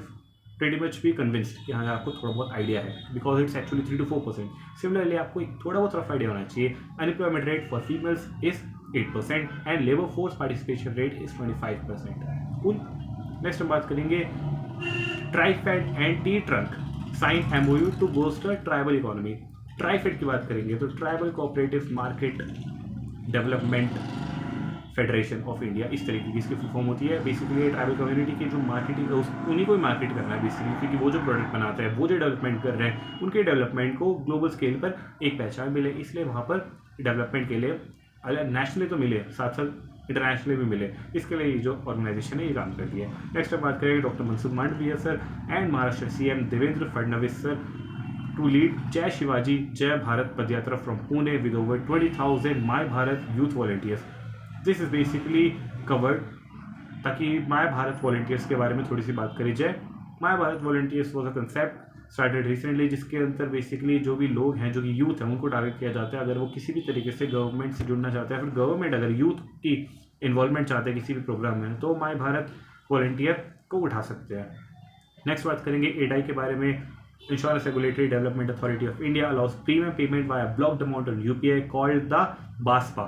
S1: pretty much be convinced कि हाँ आपको थोड़ा बहुत आइडिया है, because it's actually 3 to 4%। Similarly आपको एक थोड़ा बहुत रफ आइडिया होना चाहिए। Unemployment rate for females is 8% and labour force participation rate is 25%। Cool. Next हम बात करेंगे TRIFED and Tea Trunk sign MOU to boost tribal economy. TRIFED की बात करेंगे तो tribal cooperative market development federation of India, इस तरीके की इसकी फुल फॉर्म होती है। बेसिकली ट्राइबल कम्युनिटी की जो मार्केटिंग उन्हीं को ही मार्केट करना है बेसिकली, क्योंकि वो जो प्रोडक्ट बनाते हैं, वो जो डेवलपमेंट कर रहे हैं, उनके डेवलपमेंट को ग्लोबल स्केल पर एक पहचान मिले, इसलिए वहाँ पर डेवलपमेंट के लिए नेशनली तो मिले, साथ साथ इंटरनेशनली भी मिले, इसके लिए जो ऑर्गेनाइजेशन है ये काम करती है। नेक्स्ट हम बात करेंगे doctor Mansukh Mandaviya sir and Maharashtra CM Devendra Fadnavis sir to lead Jai Shivaji Jai Bharat Padyatra from Pune with over 20,000 my Bharat youth volunteers. This is basically covered, ताकि माय भारत वॉलंटियर्स के बारे में थोड़ी सी बात करी जाए। My Bharat volunteers was a concept started recently, जिसके अंदर बेसिकली जो भी लोग हैं, जो कि यूथ हैं, उनको टारगेट किया जाता है। अगर वो किसी भी तरीके से गवर्नमेंट से जुड़ना चाहते हैं, फिर गवर्नमेंट अगर यूथ की इन्वॉल्वमेंट चाहते हैं किसी भी प्रोग्राम में, तो माय भारत वॉलंटियर को उठा सकते हैं। नेक्स्ट बात करेंगे एडाई के बारे में। Insurance regulatory development authority of India allows premium payment by blocked amount on UPI called the बास्पा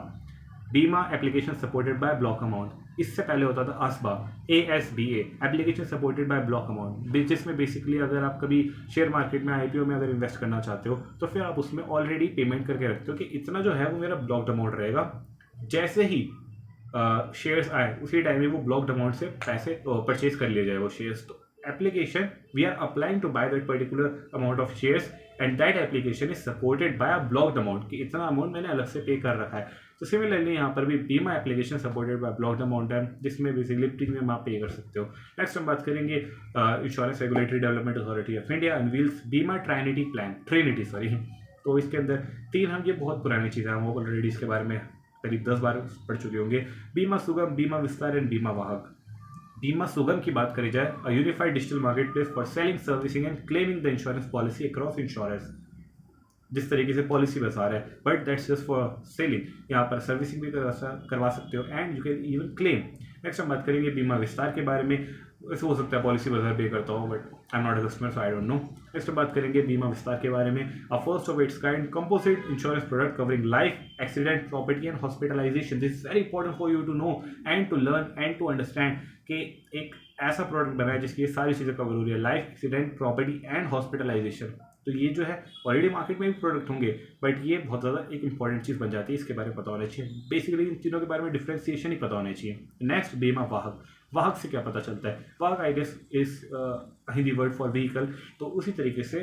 S1: Bima application supported by block amount. इससे पहले होता था ASBA, ASBA application supported by block amount, जिसमें बेसिकली अगर आप कभी शेयर मार्केट में IPO में अगर इन्वेस्ट करना चाहते हो तो फिर आप उसमें ऑलरेडी पेमेंट करके रखते हो कि इतना जो है वो मेरा ब्लॉक्ड अमाउंट रहेगा। जैसे ही शेयर्स आए उसी टाइम में वो ब्लॉक्ड अमाउंट से पैसे परचेज कर लिए जाए वो शेयर्स। तो application we are applying to buy that particular amount of shares and that application is supported by a blocked amount, कि इतना अमाउंट मैंने अलग से पे कर रखा है। तो सिमिलरली यहाँ पर भी बीमा application supported bye blocked amount है, जिसमें बेसिकली प्रीमियम आप पे कर सकते हो। नेक्स्ट हम बात करेंगे insurance regulatory development authority of India unveils बीमा ट्राइनिटी प्लान, ट्रिनिटी सॉरी। तो इसके अंदर 3 हम, ये बहुत पुरानी चीज़ है, हम ऑलरेडी इसके बारे में करीब 10 बार पढ़ चुके होंगे। बीमा सुगम, बीमा विस्तार एंड बीमा वाहक। बीमा सुगम की बात करी जाए, a unified digital market place for selling, servicing and claiming the insurance policy across insurance. जिस तरीके से पॉलिसी बता रहा है, but that's just for selling, यहाँ पर सर्विसिंग भी करवा सकते हो and you can even claim. Next हम बात करेंगे बीमा विस्तार के बारे में। ऐसे हो सकता है पॉलिसी बाजार पे करता हो, but I am not a customer so I don't know. Next बात करेंगे बीमा विस्तार के बारे में। A first of its kind composite insurance product covering life, accident, property and hospitalisation. This is very important for you to know and to learn and to understand कि एक ऐसा प्रोडक्ट बना है जिसकी ये सारी चीज़ें कवर हो रही है, life, accident, property and hospitalisation. तो ये जो है ऑलरेडी मार्केट में भी प्रोडक्ट होंगे, बट ये बहुत ज़्यादा एक इंपॉर्टेंट चीज़ बन जाती है, इसके बारे में पता होना चाहिए। बेसिकली इन तीनों के बारे में डिफ्रेंसिएशन ही पता होना चाहिए। नेक्स्ट बीमा वाहक। वाहक से क्या पता चलता है? वाहक I guess is Hindi word for vehicle. तो उसी तरीके से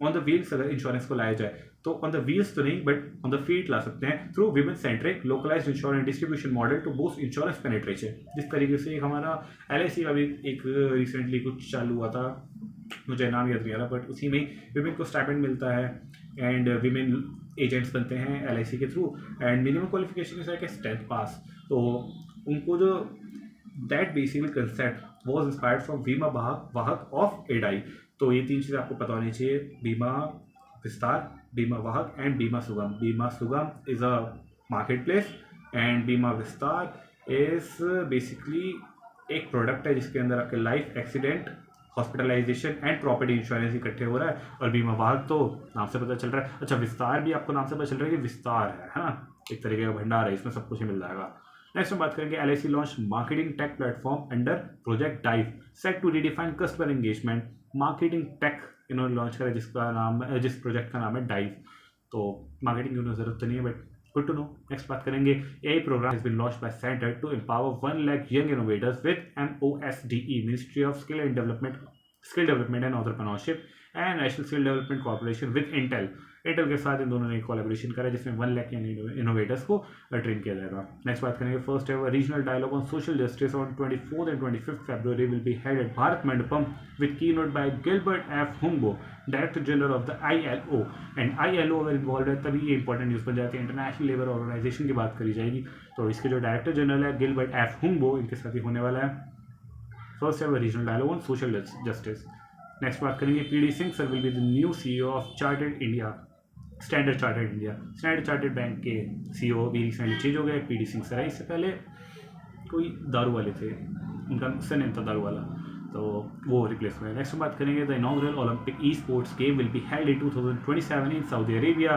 S1: ऑन द व्हील्स अगर इंश्योरेंस को लाया जाए तो ऑन द व्हील्स तो नहीं बट ऑन द फीट ला सकते हैं through women centric localised insurance distribution model to boost insurance penetration. जिस तरीके से एक हमारा LIC का भी एक रिसेंटली कुछ चालू हुआ था, मुझे नाम याद नहीं आ रहा, बट उसी में विमेन को स्टाइपेंड मिलता है एंड विमेन एजेंट्स बनते हैं LIC के through and minimum qualification is like 10th पास। तो उनको जो that basically concept was inspired from बीमा वाहक ऑफ एडाई। तो ये 3 चीज़ें आपको पता होनी चाहिए, बीमा विस्तार, बीमा वाहक एंड बीमा सुगम। बीमा सुगम is a market place and बीमा विस्तार इज बेसिकली एक प्रोडक्ट है जिसके अंदर आपके life, accident, hospitalisation and property insurance इकट्ठे हो रहा है। और बीमा वाहक तो नाम से पता चल रहा है। अच्छा, विस्तार भी आपको नाम से पता चल रहा है कि विस्तार है ना, एक तरीके का भंडार है, इसमें सब कुछ ही मिल जाएगा। नेक्स्ट हम बात करेंगे LIC launch marketing tech platform under project dive set to redefine customer engagement. Marketing tech इन्होंने लॉन्च करा जिस प्रोजेक्ट का नाम है डाइव। तो मार्केटिंग की जरूरत तो नहीं है but good to know. Next बात करेंगे AI programme has been launched by centre to empower 1 lakh young innovators with MOSDE ministry of skill development and entrepreneurship and national skill development corporation with Intel के साथ इन दोनों ने कोलैबोरेशन करा जिसमें 1 लाख इनोवेटर्स को ट्रेन किया जाएगा। नेक्स्ट बात करेंगे first ever regional dialogue on social justice on 24th and 25th February will be held at Bharat Mandapam with keynote by Gilbert F Houngbo, director general of the ILO। And ILO अगर इन्वॉल्व है तभी ये इंपॉर्टेंट न्यूज़ बन जाती है, इंटरनेशनल लेबर ऑर्गेनाइजेशन की बात करी जाएगी। तो इसके जो डायरेक्टर जनरल है गिलबर्ट एफ हुंगबो, इनके साथ ही होने वाला है first ever regional dialogue on social justice. Next बात करेंगे PD Singh sir will be the new CEO of Standard Chartered Bank के CEO भी रिसेंटली चेंज हो गए, PD सिंह सर है। इससे पहले कोई दारू वाले थे, उनका सरनेम था दारू वाला, तो वो रिप्लेस हुए। नेक्स्ट बात करेंगे the inaugural Olympic esports game will be held in 2027 in Saudi Arabia.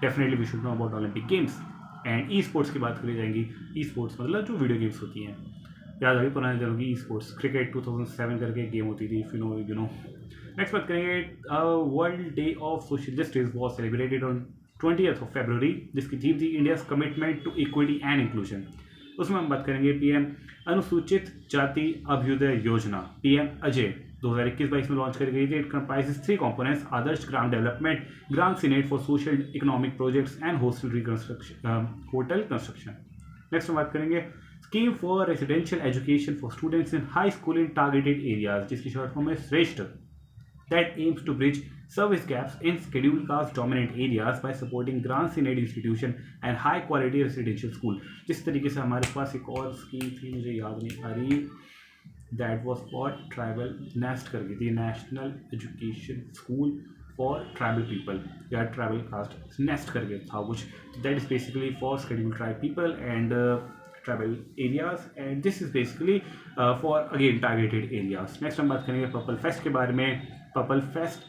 S1: Definitely we should know about Olympic games and esports की बात करी जाएंगी। ई स्पोर्ट्स मतलब जो वीडियो गेम्स होती हैं, याद आएगी पुराने दिनों की ई स्पोर्ट्स, क्रिकेट 2007 करके गेम होती थी, इफ यू नो। नेक्स्ट बात करेंगे world day of social justice was celebrated on 20th of February जिसकी थीम थी India's commitment to equity and inclusion. उसमें हम बात करेंगे PM अनुसूचित जाति अभ्युदय योजना PM अजय 2021-22 में लॉन्च करी गई थी। It comprises 3 components: Adarsh Gram development, gram senate for social economic projects and hotel construction. Next हम बात करेंगे scheme for residential education for students in high school in targeted areas जिसकी शॉर्ट फॉर्म है श्रेष्ठ, that aims to bridge service gaps in scheduled caste dominant areas by supporting grants in aid institution and high quality residential school। जिस तरीके से हमारे पास एक और स्कीम थी, मुझे याद नहीं आ रही, that was for tribal nest करके थी, national education school for tribal people या ट्राइबल कास्ट नेस्ट करके था कुछ। That is basically for scheduled tribe people and tribal areas and this is basically for again targeted areas. Next हम बात करेंगे पर्पल फेस्ट के बारे में। पर्पल फेस्ट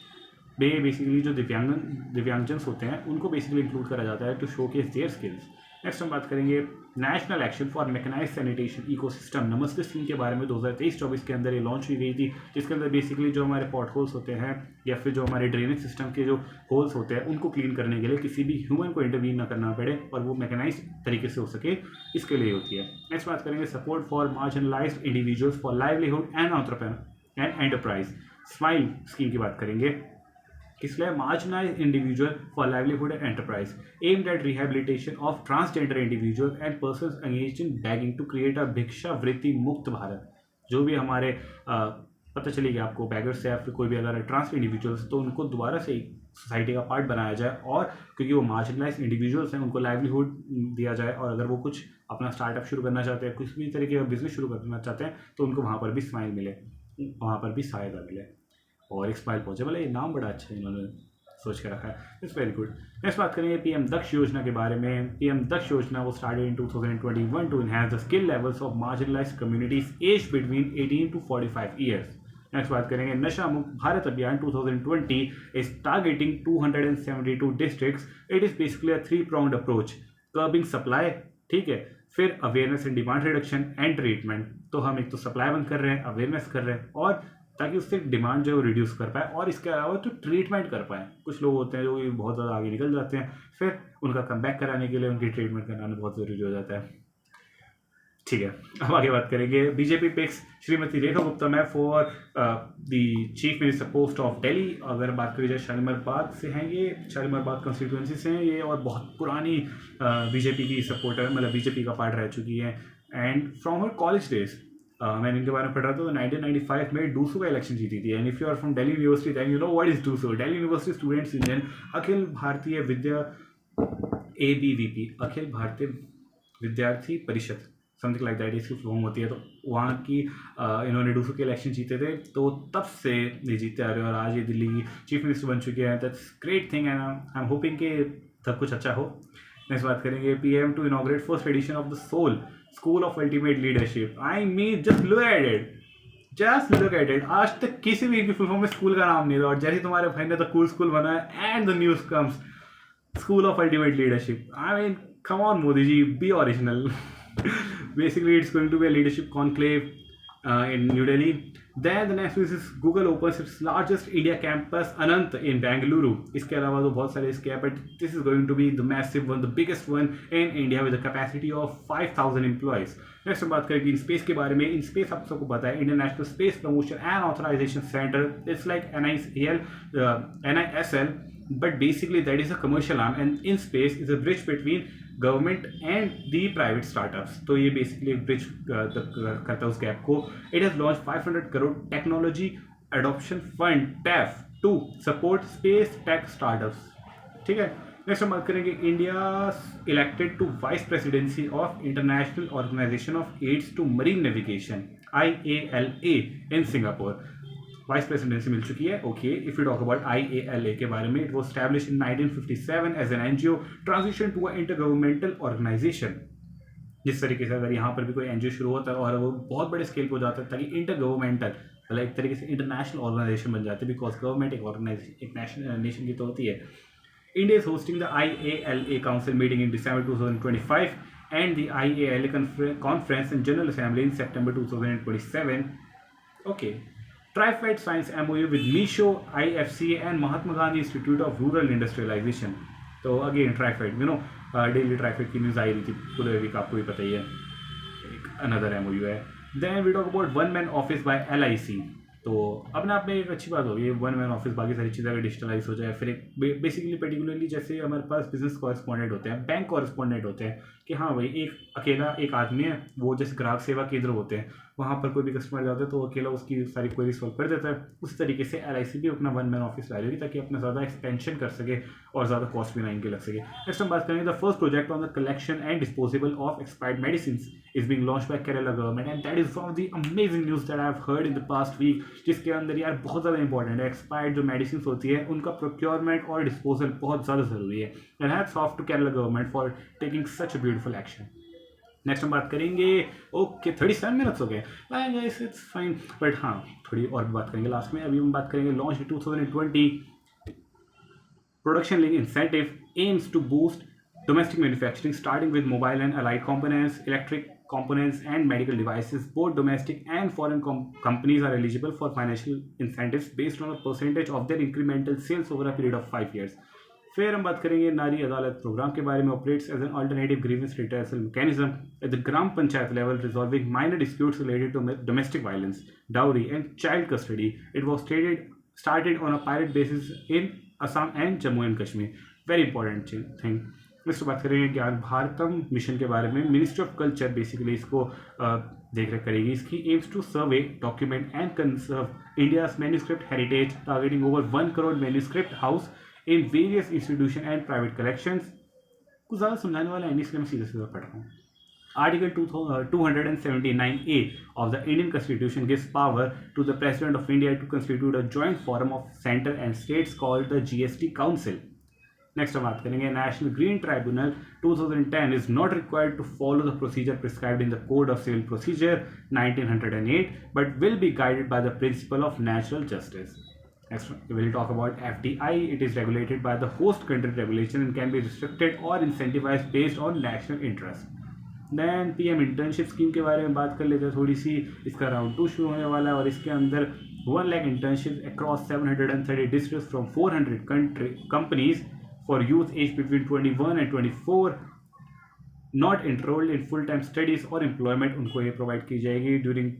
S1: में बेसिकली जो दिव्यांगजन होते हैं उनको बेसिकली इंक्लूड करा जाता है to showcase their skills. Next हम बात करेंगे national action for mechanised sanitation ecosystem Namaste scheme के बारे में। 2023-24 के अंदर ये लॉन्च हुई गई थी जिसके अंदर बेसिकली जो हमारे पॉट होल्स होते हैं या फिर जो हमारे ड्रेनेज सिस्टम के जो होल्स होते हैं उनको क्लीन करने के लिए किसी भी ह्यूमन को इंटरवीन ना करना पड़े और वो मैकेनाइज्ड तरीके से हो सके, इसके लिए होती है। नेक्स्ट बात करेंगे support for marginalised individuals for livelihood and enterprise SMILE scheme की बात करेंगे। इसलिए marginalised individual for livelihood and enterprise aimed at rehabilitation of transgender individual and persons engaged in begging to create a भिक्षावृत्ति मुक्त भारत। जो भी हमारे पता चलेगी आपको बैगर्स या फिर कोई भी अगर ट्रांस इंडिविजुअल्स तो उनको दोबारा से सोसाइटी का पार्ट बनाया जाए और क्योंकि वो मार्जिनलाइज्ड इंडिविजुअल्स हैं उनको लाइवलीहुड दिया जाए और अगर वो कुछ अपना स्टार्टअप शुरू करना चाहते हैं, कुछ भी तरीके का बिजनेस शुरू करना चाहते हैं तो उनको वहाँ पर भी स्माइल मिले, वहाँ पर भी सहायता मिले। और एक स्माइल पॉसिबल है, ये नाम बड़ा अच्छा इन्होंने सोच के रखा है, इट्स वेरी गुड। नेक्स्ट बात करेंगे PM दक्ष योजना के बारे में। PM दक्ष योजना वो started in 2021 to enhance the skill levels of marginalised communities age between 18 to 45 years. Next बात करेंगे Nasha Mukt Bharat Abhiyan 2020 is targeting 272 districts. It is basically a 3-pronged approach, curbing supply, ठीक है, फिर awareness and demand reduction and treatment. तो हम एक तो सप्लाई बंद कर रहे हैं, अवेयरनेस कर रहे हैं और ताकि उससे डिमांड जो है वो रिड्यूस कर पाए और इसके अलावा तो ट्रीटमेंट कर पाए। कुछ लोग होते हैं जो बहुत ज़्यादा आगे निकल जाते हैं, फिर उनका कम बैक कराने के लिए उनकी ट्रीटमेंट कराना बहुत ज़रूरी हो जाता है। ठीक है, अब आगे बात करेंगे। BJP picks Shrimati Rekha Gupta ma'am for the chief minister post of Delhi. अगर बात करी जाए शालीमार बाग से हैं ये, शालीमार बाग कंस्टिट्यूंसी से हैं ये, और बहुत पुरानी बीजेपी की सपोर्टर, मतलब बीजेपी का पार्ट रह चुकी है। And from her college days मैंने इनके बारे में पढ़ रहा था, तो 1995 में डूसू का इलेक्शन जीती थी। And if you are from Delhi university then you know what is DUSU. Delhi university students union, Akhil Bharatiya Vidya ABVP, Akhil Bharatiya Vidyarthi Parishad, something like that इसकी फॉर्म होती है। तो वहाँ की इन्होंने डूसू के इलेक्शन जीते थे, तो तब से ये जीतते आ रहे हैं और आज ये दिल्ली की चीफ मिनिस्टर बन चुके हैं। That's great thing and I am hoping कि सब कुछ अच्छा हो। नेक्स्ट बात करेंगे PM to inaugurate first edition of the soul school of ultimate leadership. I mean just look at it, just look at it. आज तक किसी भी फुल फॉर्म में स्कूल का नाम नहीं था, और जैसे तुम्हारे भाई ने द कूल स्कूल बनाया and the news comes School of Ultimate Leadership. I mean, come on, Modi ji, be original. Basically, it's going to be a leadership conclave in New Delhi. Then the next news is Google opens its largest India campus, Anant, in Bengaluru. इसके अलावा तो बहुत सारे इसके हैं, but this is going to be the massive one, the biggest one in India with a capacity of 5,000 employees. Next हम बात करेंगे इन स्पेस के बारे में। इन स्पेस आप सबको पता है, international space promotion and authorisation centre. It's like NISL, but basically that is a commercial arm, and in space is a bridge between government and the private startups. तो ये basically एक bridge करता है उस gap को। It has launched 500 crore technology adoption fund TAF to support space tech startups. ठीक है, नेक्स्ट हम बात करेंगे India elected to vice presidency of international organisation of aids to marine navigation IALA in Singapore. Vice presidency मिल चुकी है। Okay, if you talk about IALA के बारे में, it was established in 1957 as an NGO transition to a intergovernmental organisation. जिस तरीके से अगर यहाँ पर भी कोई NGO शुरू होता है और वो बहुत बड़े स्केल पर हो जाता है, ताकि इंटरगवर्नमेंटल मतलब एक तरीके से इंटरनेशनल ऑर्गेनाइजेशन बन जाती है, बिकॉज गवर्नमेंट एक ऑर्गेनाइजेशन एक नेशन की तो होती है। India is hosting the IALA Council meeting in December 2025 and the IALA Conference and General Assembly in September 2027. Okay. Trified Science MOU with MISHO, IFCA and Mahatma Gandhi Institute of Rural Industrialization. तो अगेन ट्राइफाइड, यू नो डेली ट्राइफाइड की न्यूज़ आई रही थी पूरे वीक, आपको भी पता ही है। एक अनदर MOU है। Then we talk about one man office by LIC। तो अपने आप में एक अच्छी बात होगी, वन मैन ऑफिस, बाकी सारी चीज़ें अगर डिजिटलाइज हो जाए। फिर एक बेसिकली पर्टिकुलरली जैसे हमारे पास बिजनेस कॉरेस्पॉन्डेंट होते हैं, बैंक कॉरेस्पॉन्डेंट होते हैं, कि हाँ भाई एक अकेला एक आदमी है, वो जैसे ग्राहक सेवा केंद्र होते हैं, वहाँ पर कोई भी कस्टमर जाता है तो अकेला उसकी सारी क्वेरी सॉल्व कर देता है। उस तरीके से LIC भी अपना वन मैन ऑफिस ला लेगी, ताकि अपना ज़्यादा एक्सपेंशन कर सके और ज़्यादा कॉस्ट भी ना इनके लग सके। नेक्स्ट हम बात करेंगे the first project on the collection and disposable of expired medicine is being launched by Kerala government, and that is one of the amazing news that I have heard in the past week, जिसके अंदर यार बहुत ज़्यादा इंपॉर्टेंट है। एक्सपायर्ड जो मेडिसिन होती है उनका प्रोक्योरमेंट और डिस्पोजल बहुत ज़्यादा ज़रूरी है। And hats off to Kerala government for taking such a beautiful action. Next हम बात करेंगे, ओके 37 मिनट्स हो गए, इट्स फाइन, बट हाँ थोड़ी और भी बात करेंगे लास्ट में। अभी हम बात करेंगे launch 2020 production link incentive aims to boost domestic manufacturing starting with mobile and allied components, electric components and medical devices. Both domestic and foreign companies are eligible for financial incentives based on a percentage of their incremental sales over a period of 5 years. फिर हम बात करेंगे नारी अदालत प्रोग्राम के बारे में। Operates as an alternative grievance redressal mechanism at the gram panchayat level, resolving minor disputes related to domestic violence, dowry and child custody. It was started on a pilot basis in Assam and Jammu and Kashmir. Very important thing. Next बात करेंगे ज्ञान भारतम मिशन के बारे में। मिनिस्ट्री ऑफ कल्चर बेसिकली इसको देख रेख करेगी। इसकी aims to survey, document and conserve India's manuscript heritage, targeting over 1 crore manuscript house in various institution and private collections. कुछ ज़्यादा समझाने वाला है, इसलिए मैं सीधा सीधा पढ़ रहा हूँ। Article 279A of the Indian Constitution gives power to the President of India to constitute a joint forum of center and states called the GST Council. Next हम बात करेंगे national green tribunal 2010 is not required to follow the procedure prescribed in the Code of Civil Procedure 1908 but will be guided by the principle of natural justice. Next we will talk about FDI. It is regulated by the host country regulation and can be restricted or incentivized based on national interest. Then PM internship scheme के बारे में बात कर लेते हैं थोड़ी सी। इसका राउंड 2 शुरू होने वाला है और इसके अंदर 1 lakh internship across 730 districts from 400 companies for youth aged between 21 and 24. Not enrolled in full time studies और एम्प्लॉयमेंट, उनको ये प्रोवाइड की जाएगी during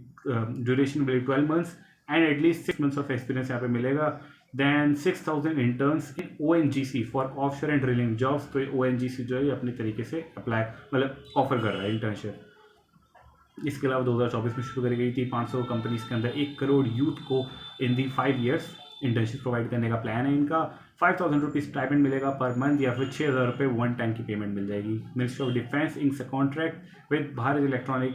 S1: duration will 12 months and at least 6 months of experience यहाँ पे मिलेगा. Then 6,000 interns in ONGC for offshore and drilling jobs. तो ONGC जो है ये अपने तरीके से अप्लाई मतलब ऑफर कर रहा है इंटर्नशिप. इसके अलावा 2024 में शुरू करी गई थी 500 कंपनीज के अंदर 1 करोड़ यूथ को इन दी 5 years इंटर्नशिप प्रोवाइड करने का प्लान है इनका. 5,000 रुपीज़ स्टाइपेंड मिलेगा पर मंथ या फिर 6,000 रुपये वन टाइम की पेमेंट मिल जाएगी. Ministry of defence inks a contract with Bharat electronic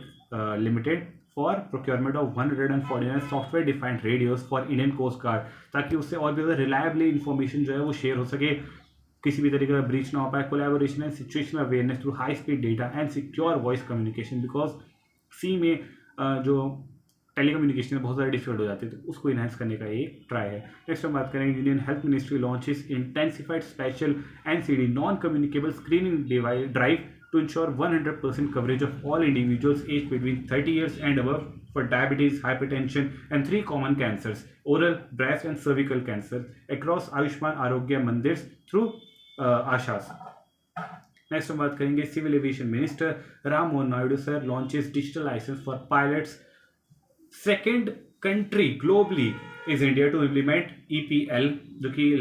S1: limited for procurement of 149 software defined radios for Indian coast guard, ताकि उससे और भी ज़्यादा रिलायबली इन्फॉर्मेशन जो है वो शेयर हो सके, किसी भी तरीके का ब्रीच ना हो पाए. Collaboration and situation awareness through high speed data and secure voice communication, because sea में जो टेलीकम्युनिकेशन बहुत ज़्यादा डिफिकल्ट हो जाती है, तो उसको इन्हांस करने का एक ट्राई है. नेक्स्ट हम बात करेंगे union health ministry launches intensified special NCD non communicable screening drive to ensure 100% coverage of all individuals aged between 30 years and above for diabetes, hypertension and 3 common cancers, oral, breast and cervical cancer across Ayushman Arogya Mandirs through Ashas. Next हम बात करेंगे civil aviation minister Ram Mohan Naidu sir launches digital licence for pilots. Second country globally is India to implement EPL जो कि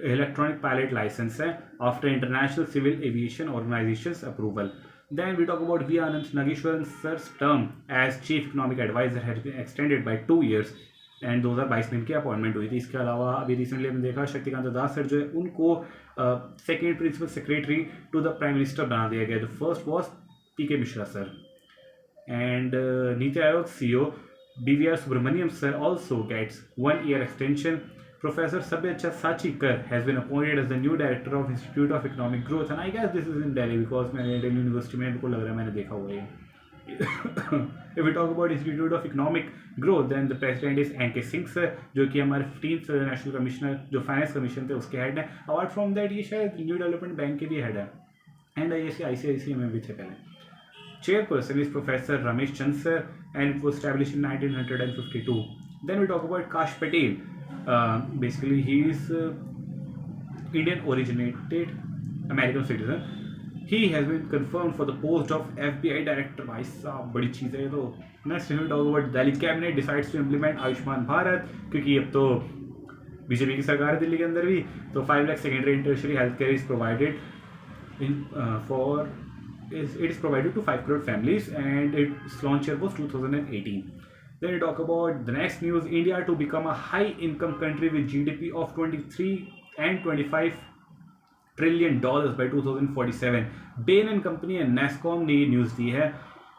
S1: इलेक्ट्रॉनिक पायलट लाइसेंस है after international civil aviation organisation's approval. Then we talk about V. Anand Nageshwaran sir's term as Chief Economic Advisor has been extended by 2 years and 2022 में इनकी अपॉइंटमेंट हुई थी. इसके अलावा अभी रिसेंटली हमने देखा शक्तिकांत दास सर जो है उनको second principal secretary to the prime minister बना दिया गया. The first was PK Mishra sir. And NITI Aayog CEO BVR Subramaniam sir also gets 1 year extension. Professor Sabyacha Sachikar has been appointed as the new director of Institute of Economic Growth, and I guess this is in Delhi because मैंने Delhi University में मेरे को लग रहा है मैंने देखा हुआ है. If we talk about Institute of Economic Growth, then the president is NK Singh sir, जो कि हमारे 15th नेशनल कमिश्नर जो फाइनेंस कमीशन थे उसके हेड हैं. अपार्ट फ्रॉम दैट ये शायद न्यू डेवलपमेंट बैंक के भी हेड है एंड ICICI में भी थे पहले. Chairperson is Professor Ramesh Chand sir and it was established in 1952. Then we talk about Kash Patel. Basically he is Indian originated American citizen. He has been confirmed for the post of FBI director. भाई साहब बड़ी चीज़ है ये तो. Next we talk about Delhi cabinet decides to implement Ayushman Bharat, क्योंकि अब तो BJP की सरकार है दिल्ली के अंदर भी. तो 5 lakh secondary and tertiary health care is provided in it is provided to 5 crore families and its launch year was 2018. Then we talk about the next news. India to become a high income country with GDP of 23 and 25 trillion dollars by 2047. Bain and Company and NASSCOM ने ये न्यूज़ दी है.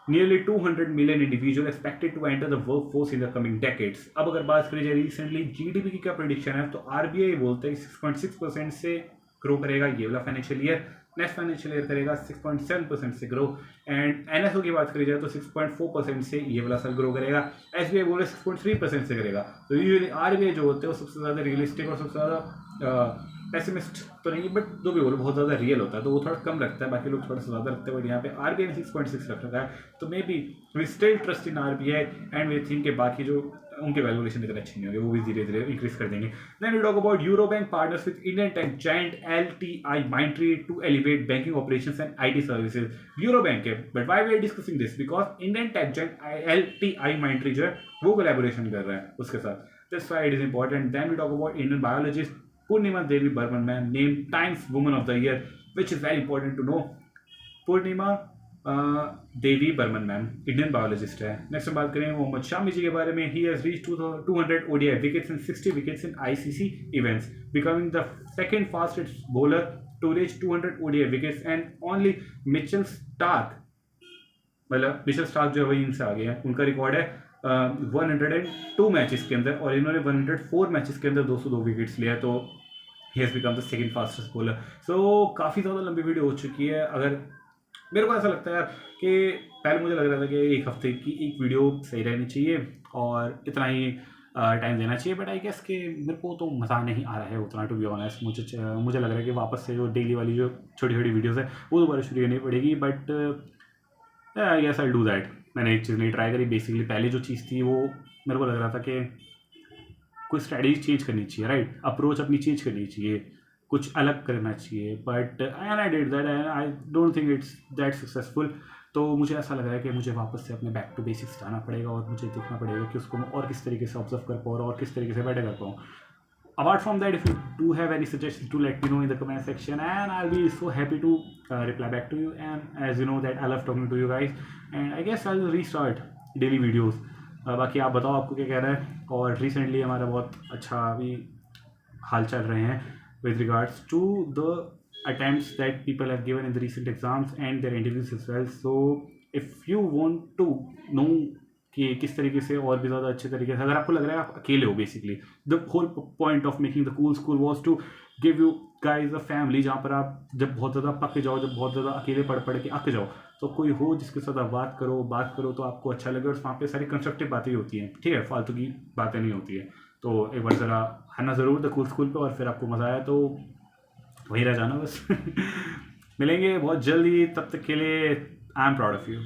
S1: Nearly 200 million individuals expected to enter the workforce in the coming decades. अब अगर बात करी जाए रिसेंटली GDP की क्या प्रेडिक्शन है, तो RBI बोलते हैं 6.6% से ग्रो करेगा ये वाला financial year. Next financial year करेगा 6.7% से ग्रो. एंड NSO की बात करी जाए तो 6.4% से ये वाला साल ग्रो करेगा. SBI बोल रहे 6.3% से करेगा. तो यूजुअली RBI जो होते हैं वो सबसे ज़्यादा रियलिस्टिक और सबसे ज़्यादा पेसिमिस्ट तो नहीं, बट जो भी बोलो बहुत ज़्यादा रियल होता है, तो वो थोड़ा कम रखता है, बाकी लोग थोड़ा सा ज़्यादा रखते हैं. बट यहाँ पे RBI ने 6.6 रख रखा है. तो may be we still trust in RBI and we think के बाकी जो उनके वैल्यूएशन इतने अच्छे नहीं होंगे, वो भी धीरे धीरे इंक्रीज कर देंगे. Then we talk about Eurobank partners with Indian tech giant LTIMindtree to elevate banking operations and IT services. Eurobank है, but why we are discussing this, because Indian tech giant LTIMindtree जो है वो कोलैबोरेशन कर रहा है उसके साथ. That's why it is important. Then we talk about Indian biologist Purnima Devi Burman man named Times Woman of the Year, which is very important to know. Purnima Devi Burman ma'am Indian biologist है. नेक्स्ट हम बात करेंगे मोहम्मद शामी जी के बारे में. He has reach 200 ODI wickets and 60 wickets in ICC events, becoming the second fastest bowler to reach 200 ODI wickets and only Mitchell Starc, मतलब मिचेल स्टार्क जो है वही इनसे आगे है. उनका रिकॉर्ड है 102 मैचेस के अंदर और इन्होंने 104 मैचेस के अंदर 202 विकेट्स लिया. तो he has become the second fastest bowler. So काफ़ी ज़्यादा लंबी वीडियो हो चुकी है. अगर मेरे को ऐसा लगता है यार कि पहले मुझे लग रहा था कि एक हफ्ते की एक वीडियो सही रहनी चाहिए और इतना ही टाइम देना चाहिए, बट आई गेस कि मेरे को तो मज़ा नहीं आ रहा है उतना, टू बी ऑनेस्ट. मुझे लग रहा है कि वापस से जो डेली वाली जो छोटी छोटी वीडियोज़ है वो दोबारा शुरू करनी पड़ेगी. But I guess I do that. मैंने एक चीज़ नहीं ट्राई करी. बेसिकली पहले जो चीज़ थी वो मेरे को लग रहा था कि कोई स्ट्रैटेजी चेंज करनी चाहिए, राइट, अप्रोच अपनी चेंज करनी चाहिए.
S2: कुछ अलग करना चाहिए, but and I did that and I don't think it's that successful. तो मुझे ऐसा लगा है कि मुझे वापस से अपने बैक टू बेसिक्स जाना पड़ेगा और मुझे देखना पड़ेगा कि उसको मैं और किस तरीके से ऑब्जर्व कर पाऊँ और किस तरीके से बेटर कर पाऊँ। Apart from that, if you do have any suggestions, to let me know in the comment section, and I'll be so happy to reply back to you. And as you know that I love talking to you guys, and I guess I'll restart daily videos. बाकी आप बताओ आपको क्या कहना है। और रिसेंटली हमारा बहुत अच्छा अभी हाल चल रहे हैं with regards to the attempts that people have given in the recent exams and their interviews as well. So if you want to know कि किस तरीके से और भी ज़्यादा अच्छे तरीके से, अगर आपको लग रहा है आप अकेले हो, basically the whole point of making the cool school was to give you guys a family जहाँ पर आप जब बहुत ज़्यादा पक जाओ, जब बहुत ज़्यादा अकेले पढ़ के अक जाओ, तो कोई हो जिसके साथ आप बात करो तो आपको अच्छा लगे और वहाँ पे सारी कंस्ट्रक्टिव बातें ही होती हैं, ठीक है, फालतू की बातें नहीं होती है। तो एक बार ज़रा आना ज़रूर द कूल स्कूल पे, और फिर आपको मज़ा आया तो वहीं रह जाना बस। मिलेंगे बहुत जल्दी, तब तक के लिए I am proud of you.